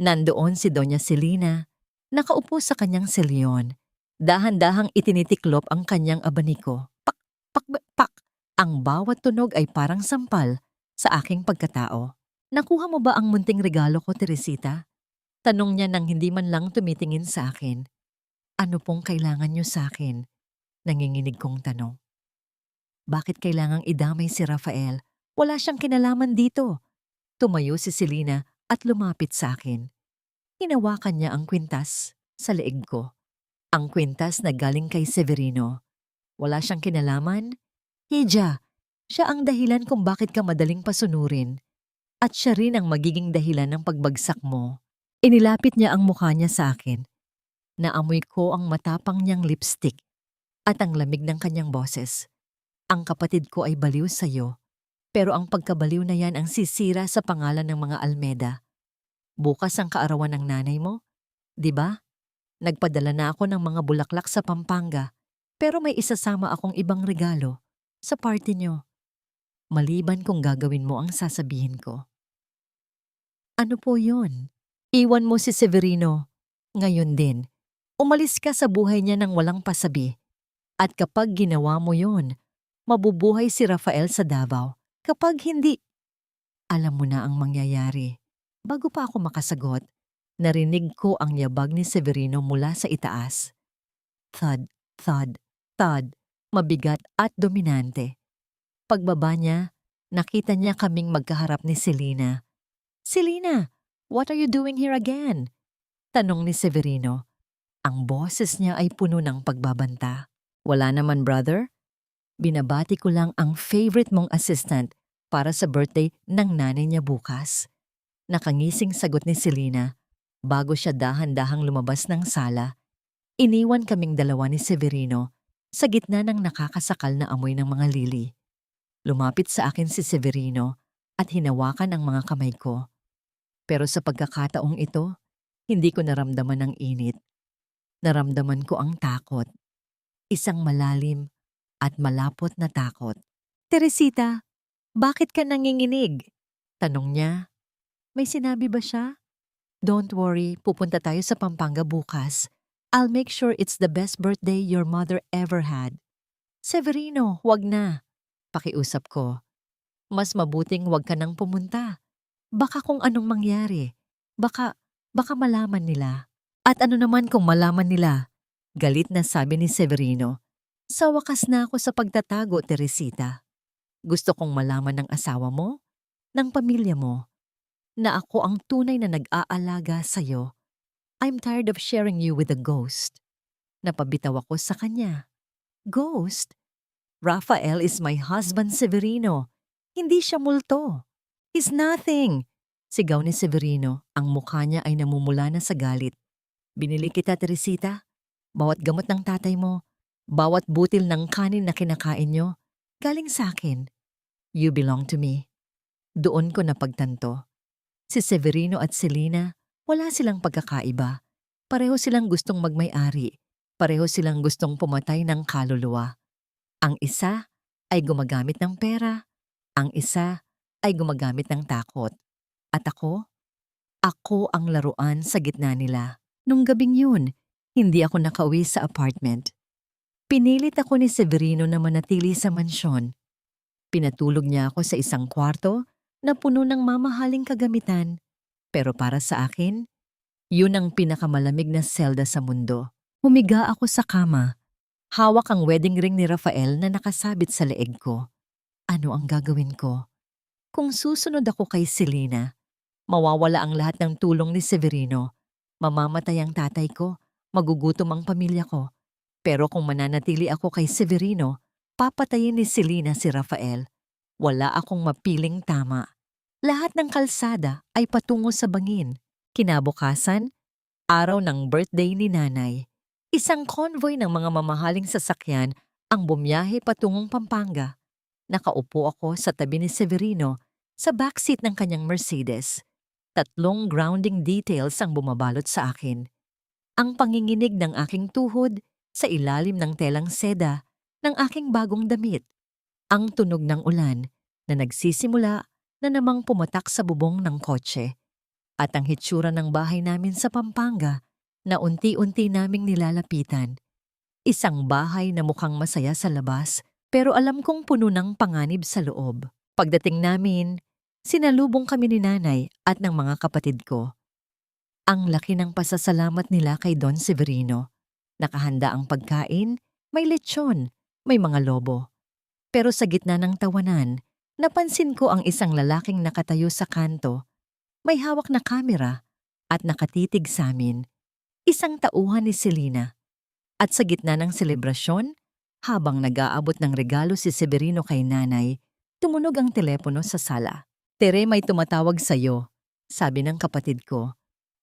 Speaker 1: Nandoon si Doña Celina, nakaupo sa kanyang selyon. Dahan-dahang itinitiklop ang kanyang abaniko. Pak, pak, pak. Ang bawat tunog ay parang sampal sa aking pagkatao. Nakuha mo ba ang munting regalo ko, Teresita? Tanong niya nang hindi man lang tumitingin sa akin. Ano pong kailangan niyo sa akin? Nanginginig kong tanong. Bakit kailangang idamay si Rafael? Wala siyang kinalaman dito. Tumayo si Celina at lumapit sa akin. Hinawakan niya ang kwintas sa leeg ko. Ang kwintas na galing kay Severino. Wala siyang kinalaman? Hija, siya ang dahilan kung bakit ka madaling pasunurin. At siya rin ang magiging dahilan ng pagbagsak mo. Inilapit niya ang mukha niya sa akin. Naamoy ko ang matapang niyang lipstick at ang lamig ng kanyang boses. Ang kapatid ko ay baliw sa'yo, pero ang pagkabaliw na yan ang sisira sa pangalan ng mga Almeda. Bukas ang kaarawan ng nanay mo, di ba? Nagpadala na ako ng mga bulaklak sa Pampanga, pero may isasama akong ibang regalo sa party nyo. Maliban kung gagawin mo ang sasabihin ko. Ano po yun? Iwan mo si Severino. Ngayon din, umalis ka sa buhay niya ng walang pasabi. At kapag ginawa mo yun, mabubuhay si Rafael sa Davao. Kapag hindi, alam mo na ang mangyayari. Bago pa ako makasagot, narinig ko ang yabag ni Severino mula sa itaas. Thud, thud, thud, mabigat at dominante. Pagbaba niya, nakita niya kaming magkaharap ni Selena. Selena, what are you doing here again? Tanong ni Severino. Ang boses niya ay puno ng pagbabanta. Wala naman, brother. Binabati ko lang ang favorite mong assistant para sa birthday ng nanay niya bukas. Nakangising sagot ni Selena. Bago siya dahan-dahang lumabas ng sala, iniwan kaming dalawa ni Severino sa gitna ng nakakasakal na amoy ng mga lili. Lumapit sa akin si Severino at hinawakan ang mga kamay ko. Pero sa pagkakataong ito, hindi ko naramdaman ang init. Naramdaman ko ang takot. Isang malalim at malapot na takot. Teresita, bakit ka nanginginig? Tanong niya. May sinabi ba siya? Don't worry, pupunta tayo sa Pampanga bukas. I'll make sure it's the best birthday your mother ever had. Severino, wag na. Pakiusap ko. Mas mabuting wag ka nang pumunta. Baka kung anong mangyari. Baka malaman nila. At ano naman kung malaman nila? Galit na sabi ni Severino. Sa wakas na ako sa pagtatago, Teresita. Gusto kong malaman ng asawa mo, ng pamilya mo, na ako ang tunay na nag-aalaga sa'yo. I'm tired of sharing you with a ghost. Napabitaw ako sa kanya. Ghost? Rafael is my husband, Severino. Hindi siya multo. He's nothing. Sigaw ni Severino. Ang mukha niya ay namumula na sa galit. Binili kita, Teresita. Bawat gamot ng tatay mo, bawat butil ng kanin na kinakain nyo, galing sa akin. You belong to me. Doon ko napagtanto. Si Severino at Selena, wala silang pagkakaiba. Pareho silang gustong magmay-ari. Pareho silang gustong pumatay ng kaluluwa. Ang isa ay gumagamit ng pera. Ang isa ay gumagamit ng takot. At ako ang laruan sa gitna nila. Nung gabing yun, hindi ako nakauwi sa apartment. Pinilit ako ni Severino na manatili sa mansyon. Pinatulog niya ako sa isang kwarto na puno ng mamahaling kagamitan. Pero para sa akin, yun ang pinakamalamig na selda sa mundo. Humiga ako sa kama. Hawak ang wedding ring ni Rafael na nakasabit sa leeg ko. Ano ang gagawin ko? Kung susunod ako kay Selena, mawawala ang lahat ng tulong ni Severino. Mamamatay ang tatay ko, magugutom ang pamilya ko. Pero kung mananatili ako kay Severino, papatayin ni Selena si Rafael. Wala akong mapiling tama. Lahat ng kalsada ay patungo sa bangin. Kinabukasan, araw ng birthday ni nanay. Isang convoy ng mga mamahaling sasakyan ang bumiyahe patungong Pampanga. Nakaupo ako sa tabi ni Severino sa backseat ng kanyang Mercedes. 3 grounding details ang bumabalot sa akin. Ang panginginig ng aking tuhod sa ilalim ng telang seda ng aking bagong damit. Ang tunog ng ulan na nagsisimula na namang pumatak sa bubong ng kotse. At ang hitsura ng bahay namin sa Pampanga na unti-unti naming nilalapitan. Isang bahay na mukhang masaya sa labas pero alam kong puno ng panganib sa loob. Pagdating namin, sinalubong kami ni nanay at ng mga kapatid ko. Ang laki ng pasasalamat nila kay Don Severino. Nakahanda ang pagkain, may lechon, may mga lobo. Pero sa gitna ng tawanan, napansin ko ang isang lalaking nakatayo sa kanto. May hawak na kamera at nakatitig sa amin. Isang tauhan ni Selena. At sa gitna ng selebrasyon, habang nag-aabot ng regalo si Severino kay nanay, tumunog ang telepono sa sala. Tere, may tumatawag sa'yo, sabi ng kapatid ko.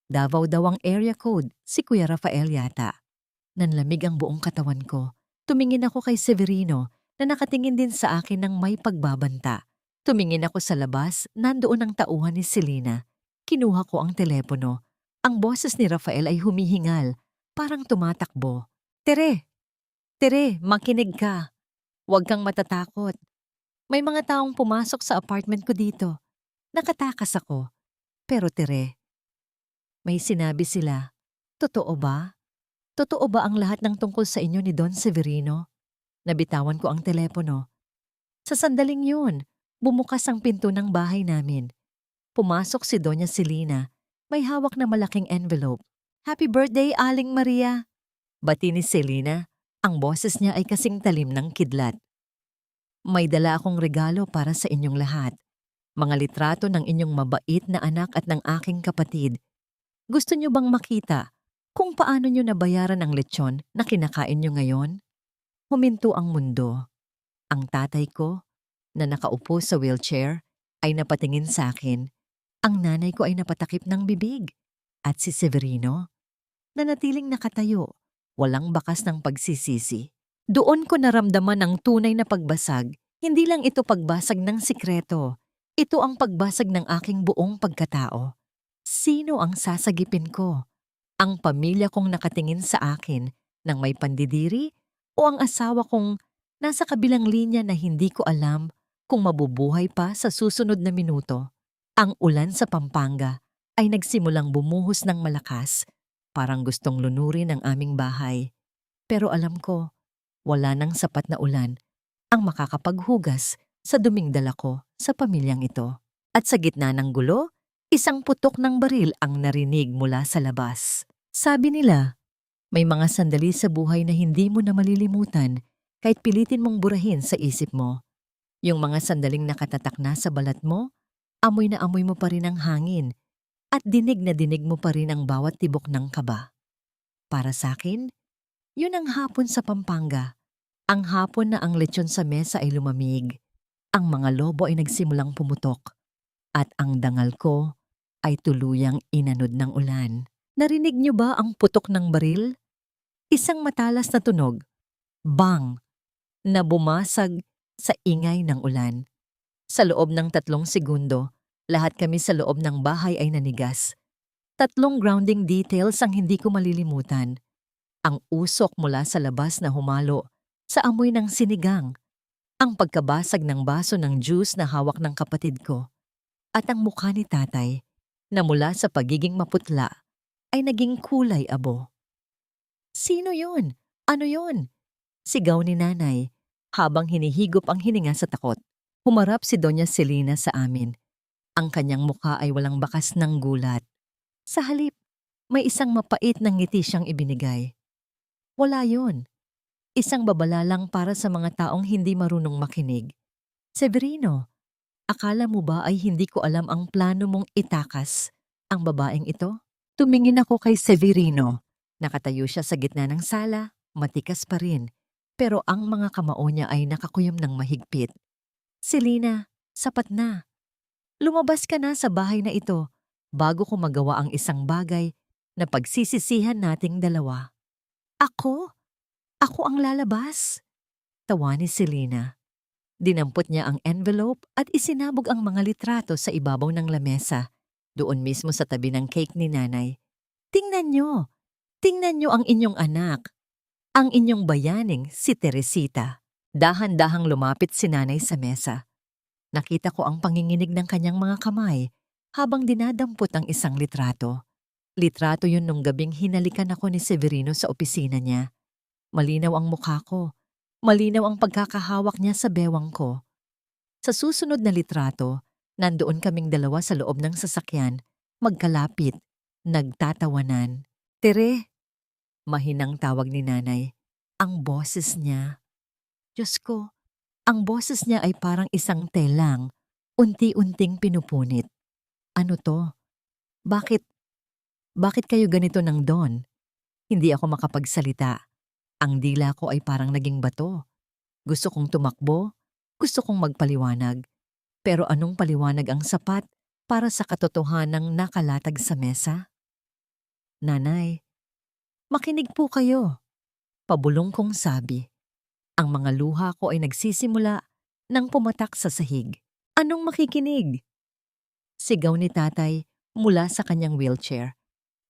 Speaker 1: Davao daw ang area code, si Kuya Rafael yata. Nanlamig ang buong katawan ko. Tumingin ako kay Severino na nakatingin din sa akin ng may pagbabanta. Tumingin ako sa labas, nandoon ang tauhan ni Selena. Kinuha ko ang telepono. Ang boses ni Rafael ay humihingal, parang tumatakbo. Tere! Tere, makinig ka. Huwag kang matatakot. May mga taong pumasok sa apartment ko dito. Nakatakas ako. Pero Tere, may sinabi sila. Totoo ba? Totoo ba ang lahat ng tungkol sa inyo ni Don Severino? Nabitawan ko ang telepono. Sa sandaling yun, bumukas ang pinto ng bahay namin. Pumasok si Doña Selena. May hawak na malaking envelope. Happy birthday, Aling Maria! Bati ni Selena. Ang boses niya ay kasing talim ng kidlat. May dala akong regalo para sa inyong lahat. Mga litrato ng inyong mabait na anak at ng aking kapatid. Gusto niyo bang makita kung paano niyo nabayaran ang lechon na kinakain niyo ngayon? Huminto ang mundo. Ang tatay ko, na nakaupo sa wheelchair, ay napatingin sa akin. Ang nanay ko ay napatakip ng bibig. At si Severino, na natiling nakatayo, walang bakas ng pagsisisi. Doon ko naramdaman ang tunay na pagbasag. Hindi lang ito pagbasag ng sikreto. Ito ang pagbasag ng aking buong pagkatao. Sino ang sasagipin ko? Ang pamilya kong nakatingin sa akin nang may pandidiri o ang asawa kong nasa kabilang linya na hindi ko alam kung mabubuhay pa sa susunod na minuto? Ang ulan sa Pampanga ay nagsimulang bumuhos ng malakas, parang gustong lunurin ang aming bahay. Pero alam ko, wala nang sapat na ulan ang makakapaghugas sa duming dala ko sa pamilyang ito. At sa gitna ng gulo, isang putok ng baril ang narinig mula sa labas. Sabi nila, may mga sandali sa buhay na hindi mo na malilimutan kahit pilitin mong burahin sa isip mo. Yung mga sandaling nakatatak na sa balat mo, amoy na amoy mo pa rin ang hangin at dinig na dinig mo pa rin ang bawat tibok ng kaba. Para sa akin, yun ang hapon sa Pampanga. Ang hapon na ang lechon sa mesa ay lumamig. Ang mga lobo ay nagsimulang pumutok. At ang dangal ko ay tuluyang inanod ng ulan. Narinig niyo ba ang putok ng baril? Isang matalas na tunog. Bang! Na bumasag sa ingay ng ulan. Sa loob ng 3 segundo, lahat kami sa loob ng bahay ay nanigas. 3 grounding details ang hindi ko malilimutan. Ang usok mula sa labas na humalo sa amoy ng sinigang. Ang pagkabasag ng baso ng juice na hawak ng kapatid ko. At ang mukha ni tatay na mula sa pagiging maputla ay naging kulay abo. Sino yun? Ano yun? Sigaw ni nanay habang hinihigop ang hininga sa takot. Humarap si Doña Selena sa amin. Ang kanyang mukha ay walang bakas ng gulat. Sa halip, may isang mapait na ngiti siyang ibinigay. Wala yun. Isang babala lang para sa mga taong hindi marunong makinig. Severino, akala mo ba ay hindi ko alam ang plano mong itakas ang babaeng ito? Tumingin ako kay Severino. Nakatayo siya sa gitna ng sala, matikas pa rin, pero ang mga kamao niya ay nakakuyom ng mahigpit. Selena, sapat na. Lumabas ka na sa bahay na ito bago ko magawa ang isang bagay na pagsisisihan nating dalawa. Ako? Ako ang lalabas? Tawa ni Selena. Dinampot niya ang envelope at isinabog ang mga litrato sa ibabaw ng lamesa, doon mismo sa tabi ng cake ni nanay. Tingnan niyo! Tingnan niyo ang inyong anak. Ang inyong bayaning si Teresita. Dahan-dahang lumapit si nanay sa mesa. Nakita ko ang panginginig ng kanyang mga kamay habang dinadampot ang isang litrato. Litrato yun nung gabing hinalikan ako ni Severino sa opisina niya. Malinaw ang mukha ko. Malinaw ang pagkakahawak niya sa bewang ko. Sa susunod na litrato, nandoon kaming dalawa sa loob ng sasakyan, magkalapit, nagtatawanan. Tere, mahinang tawag ni nanay. Ang boses niya. Diyos ko, ang boses niya ay parang isang telang, unti-unting pinupunit. Ano to? Bakit? Bakit kayo ganito ng Don? Hindi ako makapagsalita. Ang dila ko ay parang naging bato. Gusto kong tumakbo, gusto kong magpaliwanag. Pero anong paliwanag ang sapat para sa katotohanang nakalatag sa mesa? Nanay, makinig po kayo. Pabulong kong sabi. Ang mga luha ko ay nagsisimula nang pumatak sa sahig. Anong makikinig? Sigaw ni tatay mula sa kanyang wheelchair.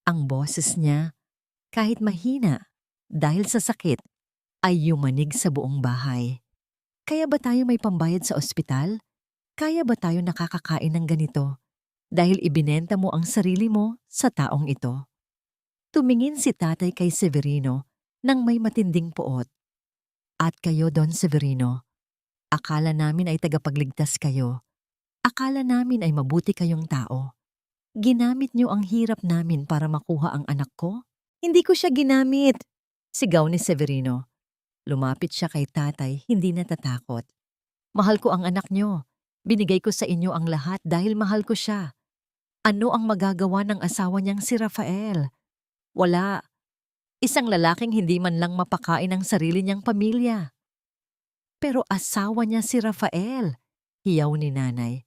Speaker 1: Ang boses niya, kahit mahina dahil sa sakit, ay yumanig sa buong bahay. Kaya ba tayo may pambayad sa ospital? Kaya ba tayo nakakakain ng ganito dahil ibinenta mo ang sarili mo sa taong ito? Tumingin si tatay kay Severino nang may matinding puot. At kayo, Don Severino, akala namin ay tagapagligtas kayo. Akala namin ay mabuti kayong tao. Ginamit niyo ang hirap namin para makuha ang anak ko? Hindi ko siya ginamit, sigaw ni Severino. Lumapit siya kay tatay, hindi natatakot. Mahal ko ang anak niyo. Binigay ko sa inyo ang lahat dahil mahal ko siya. Ano ang magagawa ng asawa niyang si Rafael? Wala. Isang lalaking hindi man lang mapakain ang sarili niyang pamilya. Pero asawa niya si Rafael, hiyaw ni nanay.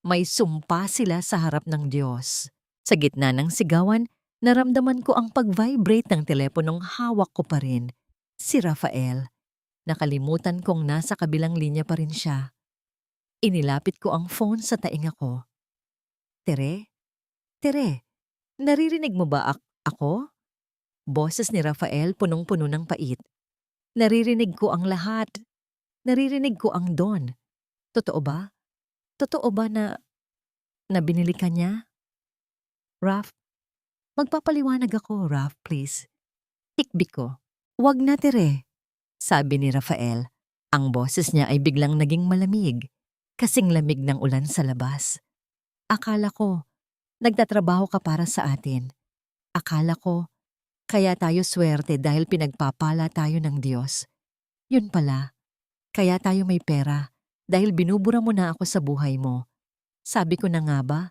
Speaker 1: May sumpa sila sa harap ng Diyos. Sa gitna ng sigawan, naramdaman ko ang pag-vibrate ng teleponong hawak ko pa rin. Si Rafael. Nakalimutan kong nasa kabilang linya pa rin siya. Inilapit ko ang phone sa tainga ko. Tere? Tere, naririnig mo ba ako? Boses ni Rafael punong-puno ng pait. Naririnig ko ang lahat. Naririnig ko ang Don. Totoo ba? Totoo ba na binili ka niya? Raf, magpapaliwanag ako, Raf, please. Tikbi ko. Wag na, Tere, sabi ni Rafael. Ang boses niya ay biglang naging malamig, kasing lamig ng ulan sa labas. Akala ko, nagtatrabaho ka para sa atin. Akala ko, kaya tayo swerte dahil pinagpapala tayo ng Diyos. Yun pala, kaya tayo may pera dahil binubura mo na ako sa buhay mo. Sabi ko na nga ba,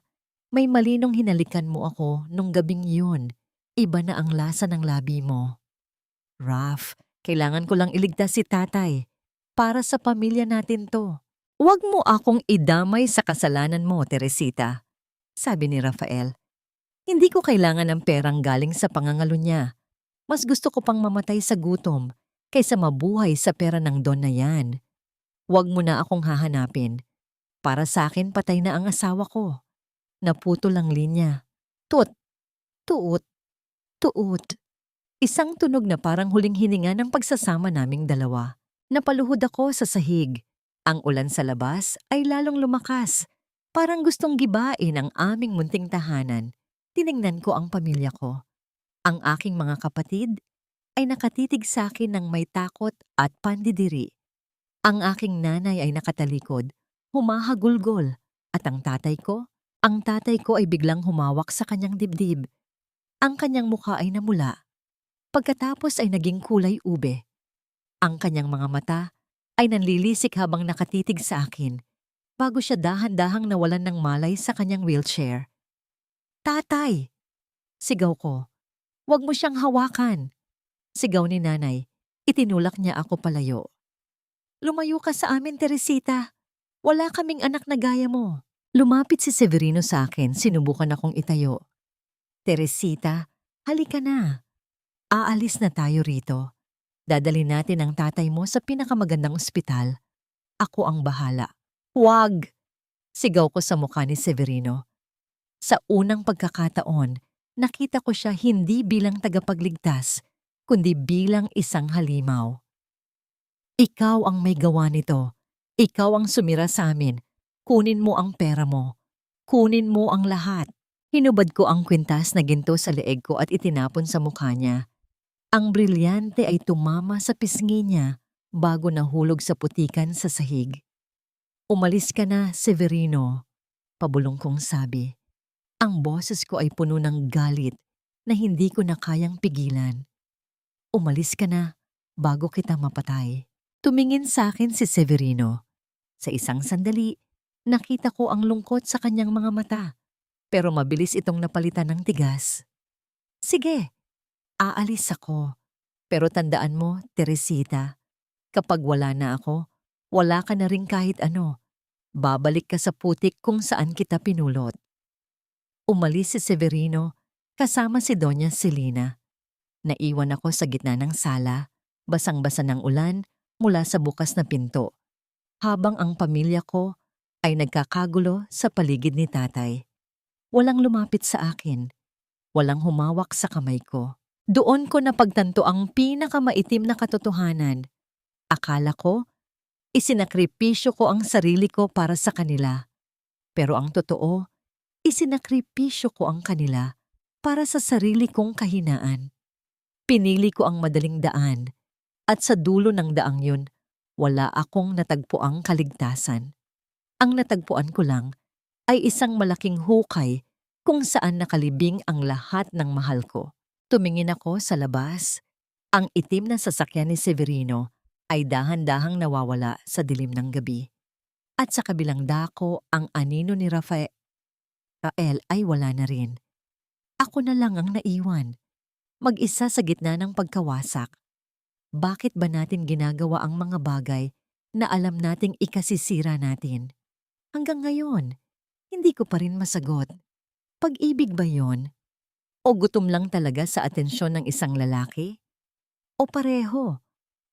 Speaker 1: may malinong hinalikan mo ako nung gabing yun. Iba na ang lasa ng labi mo. Raf, kailangan ko lang iligtas si tatay. Para sa pamilya natin to. Huwag mo akong idamay sa kasalanan mo, Teresita. Sabi ni Rafael. Hindi ko kailangan ng perang galing sa pangangalo niya. Mas gusto ko pang mamatay sa gutom kaysa mabuhay sa pera ng Don na yan. Huwag mo na akong hahanapin. Para sa akin patay na ang asawa ko. Naputol ang linya. Tuot, tuot, tuot. Isang tunog na parang huling hininga ng pagsasama naming dalawa. Napaluhod ako sa sahig. Ang ulan sa labas ay lalong lumakas. Parang gustong gibain ang aming munting tahanan. Tiningnan ko ang pamilya ko. Ang aking mga kapatid ay nakatitig sa akin ng may takot at pandidiri. Ang aking nanay ay nakatalikod, humahagulgol. At ang tatay ko ay biglang humawak sa kanyang dibdib. Ang kanyang mukha ay namula. Pagkatapos ay naging kulay ube. Ang kanyang mga mata ay nanlilisik habang nakatitig sa akin bago siya dahan-dahang nawalan ng malay sa kanyang wheelchair. Tatay! Sigaw ko. Huwag mo siyang hawakan. Sigaw ni nanay. Itinulak niya ako palayo. Lumayo ka sa amin, Teresita. Wala kaming anak na gaya mo. Lumapit si Severino sa akin, sinubukan akong itayo. Teresita, halika na. Aalis na tayo rito. Dadalhin natin ang tatay mo sa pinakamagandang ospital. Ako ang bahala. Huwag! Sigaw ko sa mukha ni Severino. Sa unang pagkakataon, nakita ko siya hindi bilang tagapagligtas, kundi bilang isang halimaw. Ikaw ang may gawa nito. Ikaw ang sumira sa amin. Kunin mo ang pera mo. Kunin mo ang lahat. Hinubad ko ang kwintas na ginto sa leeg ko at itinapon sa mukha niya. Ang brilyante ay tumama sa pisngi niya bago nahulog sa putikan sa sahig. Umalis ka na, Severino, pabulong kong sabi. Ang boses ko ay puno ng galit na hindi ko na kayang pigilan. Umalis ka na bago kita mapatay. Tumingin sa akin si Severino. Sa isang sandali, nakita ko ang lungkot sa kanyang mga mata, pero mabilis itong napalitan ng tigas. Sige. Aalis ako. Pero tandaan mo, Teresita, kapag wala na ako, wala ka na rin kahit ano. Babalik ka sa putik kung saan kita pinulot. Umalis si Severino kasama si Doña Celina. Naiwan ako sa gitna ng sala, basang-basa ng ulan, mula sa bukas na pinto, habang ang pamilya ko ay nagkakagulo sa paligid ni tatay. Walang lumapit sa akin, walang humawak sa kamay ko. Doon ko napagtanto ang pinakamaitim na katotohanan. Akala ko, isinakripisyo ko ang sarili ko para sa kanila. Pero ang totoo, isinakripisyo ko ang kanila para sa sarili kong kahinaan. Pinili ko ang madaling daan, at sa dulo ng daang yun, wala akong natagpuang kaligtasan. Ang natagpuan ko lang ay isang malaking hukay kung saan nakalibing ang lahat ng mahal ko. Tumingin ako sa labas. Ang itim na sasakyan ni Severino ay dahan-dahang nawawala sa dilim ng gabi. At sa kabilang dako, ang anino ni Rafael ay wala na rin. Ako na lang ang naiwan, mag-isa sa gitna ng pagkawasak. Bakit ba natin ginagawa ang mga bagay na alam nating ikasisira natin? Hanggang ngayon, hindi ko pa rin masagot. Pag-ibig ba yon? O gutom lang talaga sa atensyon ng isang lalaki? O pareho?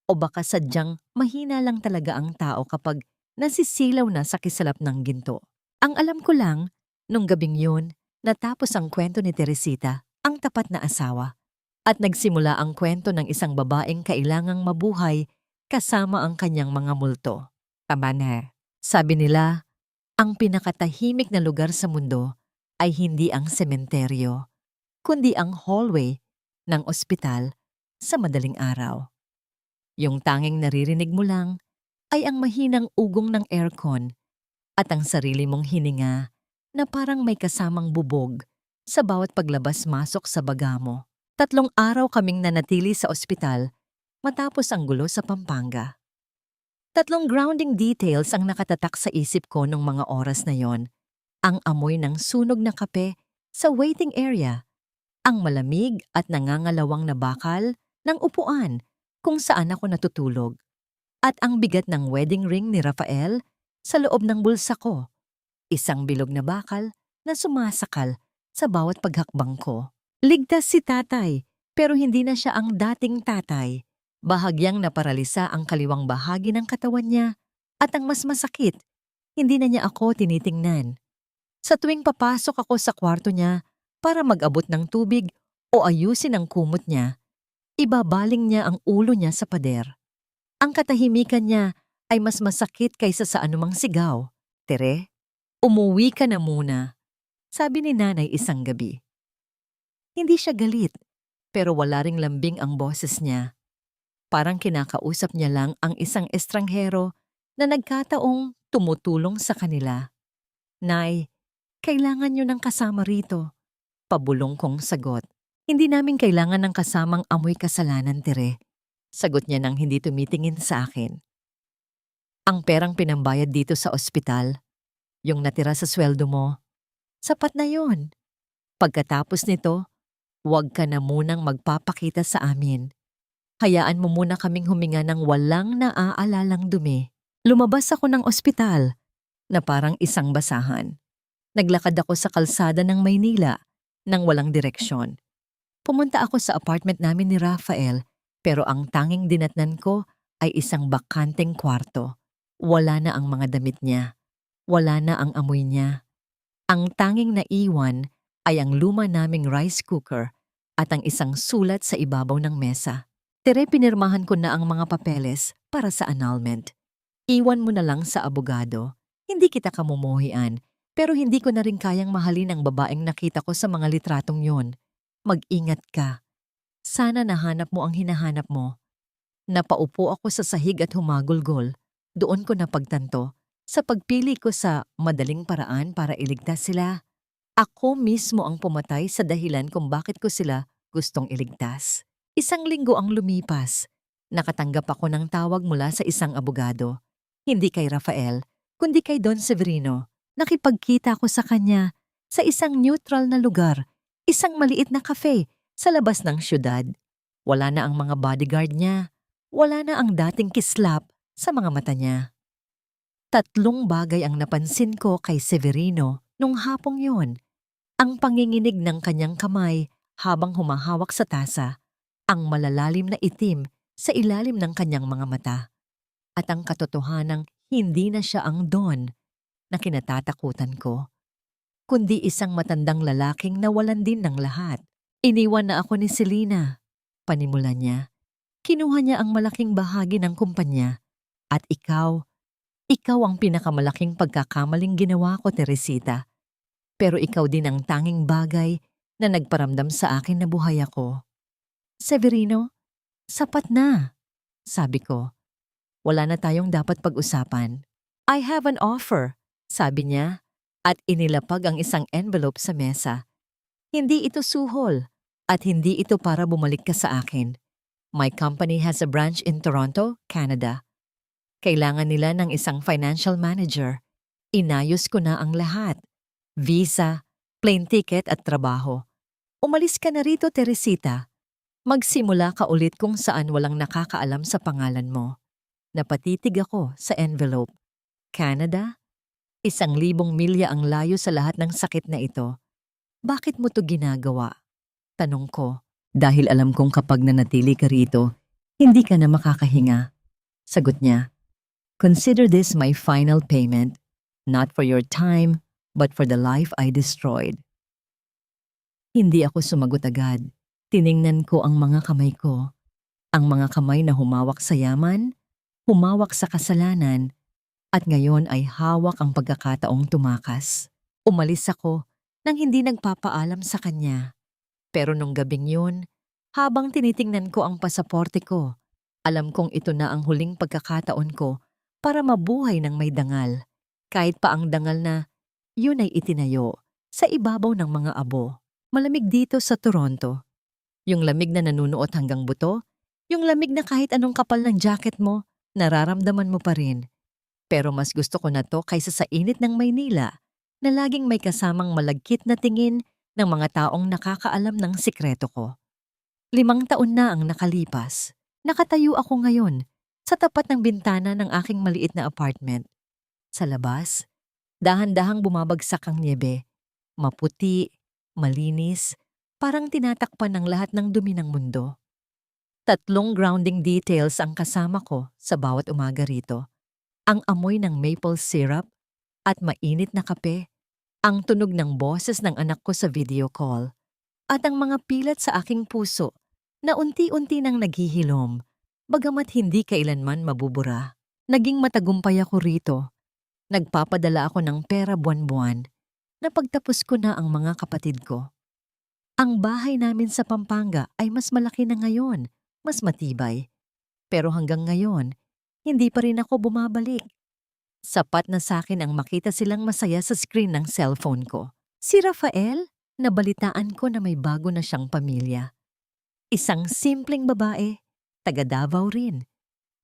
Speaker 1: O baka sadyang mahina lang talaga ang tao kapag nasisilaw na sa kisalap ng ginto? Ang alam ko lang, nung gabing yun, natapos ang kwento ni Teresita, ang tapat na asawa. At nagsimula ang kwento ng isang babaeng kailangang mabuhay kasama ang kanyang mga multo. Tama na. Sabi nila, ang pinakatahimik na lugar sa mundo ay hindi ang sementeryo, kundi ang hallway ng ospital sa madaling araw. Yung tanging naririnig mo lang ay ang mahinang ugong ng aircon at ang sarili mong hininga na parang may kasamang bubog sa bawat paglabas-masok sa baga mo. 3 araw kaming nanatili sa ospital matapos ang gulo sa Pampanga. 3 grounding details ang nakatatak sa isip ko nung mga oras na yon. Ang amoy ng sunog na kape sa waiting area, ang malamig at nangangalawang na bakal ng upuan kung saan ako natutulog, at ang bigat ng wedding ring ni Rafael sa loob ng bulsa ko, isang bilog na bakal na sumasakal sa bawat paghakbang ko. Ligtas si tatay, pero hindi na siya ang dating tatay. Bahagyang naparalisa ang kaliwang bahagi ng katawan niya, at ang mas masakit, hindi na niya ako tinitingnan. Sa tuwing papasok ako sa kwarto niya para mag-abot ng tubig o ayusin ang kumot niya, ibabaling niya ang ulo niya sa pader. Ang katahimikan niya ay mas masakit kaysa sa anumang sigaw. Tere, umuwi ka na muna, sabi ni nanay isang gabi. Hindi siya galit, pero wala ring lambing ang boses niya. Parang kinakausap niya lang ang isang estranghero na nagkataong tumutulong sa kanila. Nay, kailangan niyo ng kasama rito. Pabulong kong sagot. Hindi namin kailangan ng kasamang amoy kasalanan, Tere. Sagot niya nang hindi tumitingin sa akin. Ang perang pinambayad dito sa ospital, yung natira sa sweldo mo, sapat na yon. Pagkatapos nito, huwag ka na munang magpapakita sa amin. Hayaan mo muna kaming huminga ng walang naaalalang dumi. Lumabas ako ng ospital na parang isang basahan. Naglakad ako sa kalsada ng Maynila nang walang direksyon. Pumunta ako sa apartment namin ni Rafael, pero ang tanging dinatnan ko ay isang bakanteng kwarto. Wala na ang mga damit niya. Wala na ang amoy niya. Ang tanging naiwan ay ang luma naming rice cooker at ang isang sulat sa ibabaw ng mesa. Tere, pinirmahan ko na ang mga papeles para sa annulment. Iwan mo na lang sa abogado. Hindi kita kamumuhian, pero hindi ko na rin kayang mahalin ang babaeng nakita ko sa mga litratong yon. Mag-ingat ka. Sana nahanap mo ang hinahanap mo. Napaupo ako sa sahig at humagulgol. Doon ko napagtanto sa pagpili ko sa madaling paraan para iligtas sila. Ako mismo ang pumatay sa dahilan kung bakit ko sila gustong iligtas. 1 linggo ang lumipas. Nakatanggap ako ng tawag mula sa isang abogado. Hindi kay Rafael, kundi kay Don Severino. Nakipagkita ako sa kanya sa isang neutral na lugar, isang maliit na cafe sa labas ng syudad. Wala na ang mga bodyguard niya. Wala na ang dating kislap sa mga mata niya. 3 bagay ang napansin ko kay Severino nung hapong yon. Ang panginginig ng kanyang kamay habang humahawak sa tasa, ang malalalim na itim sa ilalim ng kanyang mga mata, at ang katotohanang hindi na siya ang Don na kinatatakutan ko, kundi isang matandang lalaking nawalan din ng lahat. Iniwan na ako ni Selena. Panimula niya. Kinuha niya ang malaking bahagi ng kumpanya. At ikaw ang pinakamalaking pagkakamaling ginawa ko, Teresita. Pero ikaw din ang tanging bagay na nagparamdam sa akin na buhay ako. Severino, sapat na, sabi ko. Wala na tayong dapat pag-usapan. I have an offer, sabi niya, at inilapag ang isang envelope sa mesa. Hindi ito suhol, at hindi ito para bumalik ka sa akin. My company has a branch in Toronto, Canada. Kailangan nila ng isang financial manager. Inayos ko na ang lahat. Visa, plane ticket at trabaho. Umalis ka na rito, Teresita. Magsimula ka ulit kung saan walang nakakaalam sa pangalan mo. Napatitig ako sa envelope. Canada? 1,000 milya ang layo sa lahat ng sakit na ito. Bakit mo to ginagawa? Tanong ko. Dahil alam kong kapag nanatili ka rito, hindi ka na makakahinga. Sagot niya. Consider this my final payment, not for your time, but for the life I destroyed. Hindi ako sumagot agad. Tiningnan ko ang mga kamay ko. Ang mga kamay na humawak sa yaman, humawak sa kasalanan, at ngayon ay hawak ang pagkakataong tumakas. Umalis ako nang hindi nagpapaalam sa kanya. Pero nung gabing yun, habang tinitingnan ko ang pasaporte ko, alam kong ito na ang huling pagkakataon ko para mabuhay ng may dangal. Kahit pa ang dangal na yun ay itinayo sa ibabaw ng mga abo. Malamig dito sa Toronto. Yung lamig na nanunuot hanggang buto, yung lamig na kahit anong kapal ng jacket mo, nararamdaman mo pa rin. Pero mas gusto ko na to kaysa sa init ng Maynila na laging may kasamang malagkit na tingin ng mga taong nakakaalam ng sikreto ko. 5 taon na ang nakalipas. Nakatayo ako ngayon sa tapat ng bintana ng aking maliit na apartment. Sa labas, dahan-dahang bumabagsak ang niebe. Maputi, malinis, parang tinatakpan ng lahat ng dumi ng mundo. 3 grounding details ang kasama ko sa bawat umaga rito. Ang amoy ng maple syrup at mainit na kape, ang tunog ng boses ng anak ko sa video call, at ang mga pilat sa aking puso na unti-unti nang naghihilom, bagamat hindi kailanman mabubura. Naging matagumpay ako rito. Nagpapadala ako ng pera buwan-buwan na pagtapos ko na ang mga kapatid ko. Ang bahay namin sa Pampanga ay mas malaki na ngayon, mas matibay. Pero hanggang ngayon, hindi pa rin ako bumabalik. Sapat na sa akin ang makita silang masaya sa screen ng cellphone ko. Si Rafael, nabalitaan ko na may bago na siyang pamilya. Isang simpleng babae, taga Davao rin.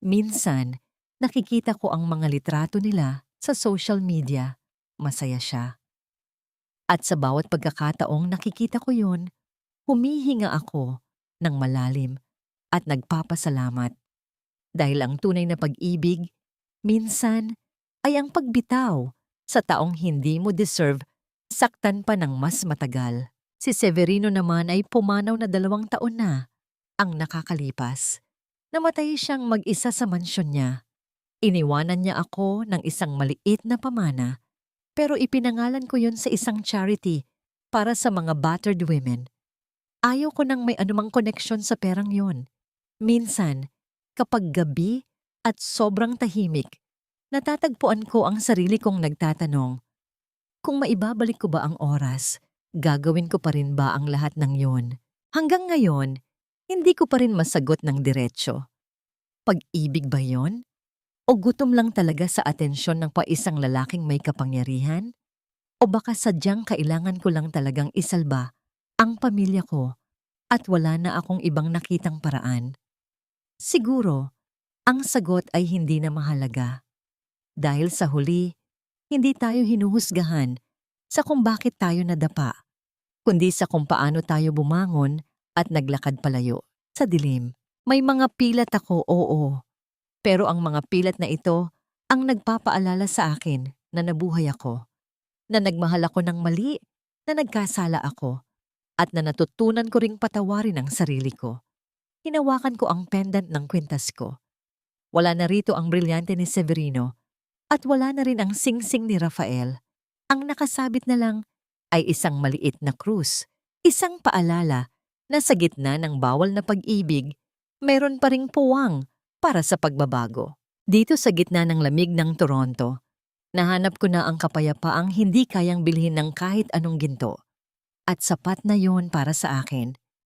Speaker 1: Minsan, nakikita ko ang mga litrato nila sa social media. Masaya siya. At sa bawat pagkakataong nakikita ko yun, humihinga ako ng malalim at nagpapasalamat. Dahil ang tunay na pag-ibig, minsan, ay ang pagbitaw sa taong hindi mo deserve saktan pa ng mas matagal. Si Severino naman ay pumanaw na 2 taon na ang nakakalipas. Namatay siyang mag-isa sa mansyon niya. Iniwanan niya ako ng isang maliit na pamana, pero ipinangalan ko yun sa isang charity para sa mga battered women. Ayaw ko nang may anumang koneksyon sa perang yon. Minsan, kapag gabi at sobrang tahimik, natatagpuan ko ang sarili kong nagtatanong, kung maibabalik ko ba ang oras, gagawin ko pa rin ba ang lahat ng yon? Hanggang ngayon, hindi ko pa rin masagot ng diretsyo. Pag-ibig ba yon? O gutom lang talaga sa atensyon ng paisang lalaking may kapangyarihan? O baka sadyang kailangan ko lang talagang isalba ang pamilya ko at wala na akong ibang nakitang paraan? Siguro, ang sagot ay hindi na mahalaga. Dahil sa huli, hindi tayo hinuhusgahan sa kung bakit tayo nadapa, kundi sa kung paano tayo bumangon at naglakad palayo sa dilim. May mga pilat ako, oo. Pero ang mga pilat na ito ang nagpapaalala sa akin na nabuhay ako, na nagmahal ako ng mali, na nagkasala ako, at na natutunan ko ring patawarin ang sarili ko. Hinawakan ko ang pendant ng kwintas ko. Wala na rito ang brilyante ni Severino at wala na rin ang singsing ni Rafael. Ang nakasabit na lang ay isang maliit na krus, isang paalala na sa gitna ng bawal na pag-ibig, mayroon pa ring puwang para sa pagbabago. Dito sa gitna ng lamig ng Toronto, nahanap ko na ang kapayapaang hindi kayang bilhin ng kahit anong ginto. At sapat na yon para sa akin.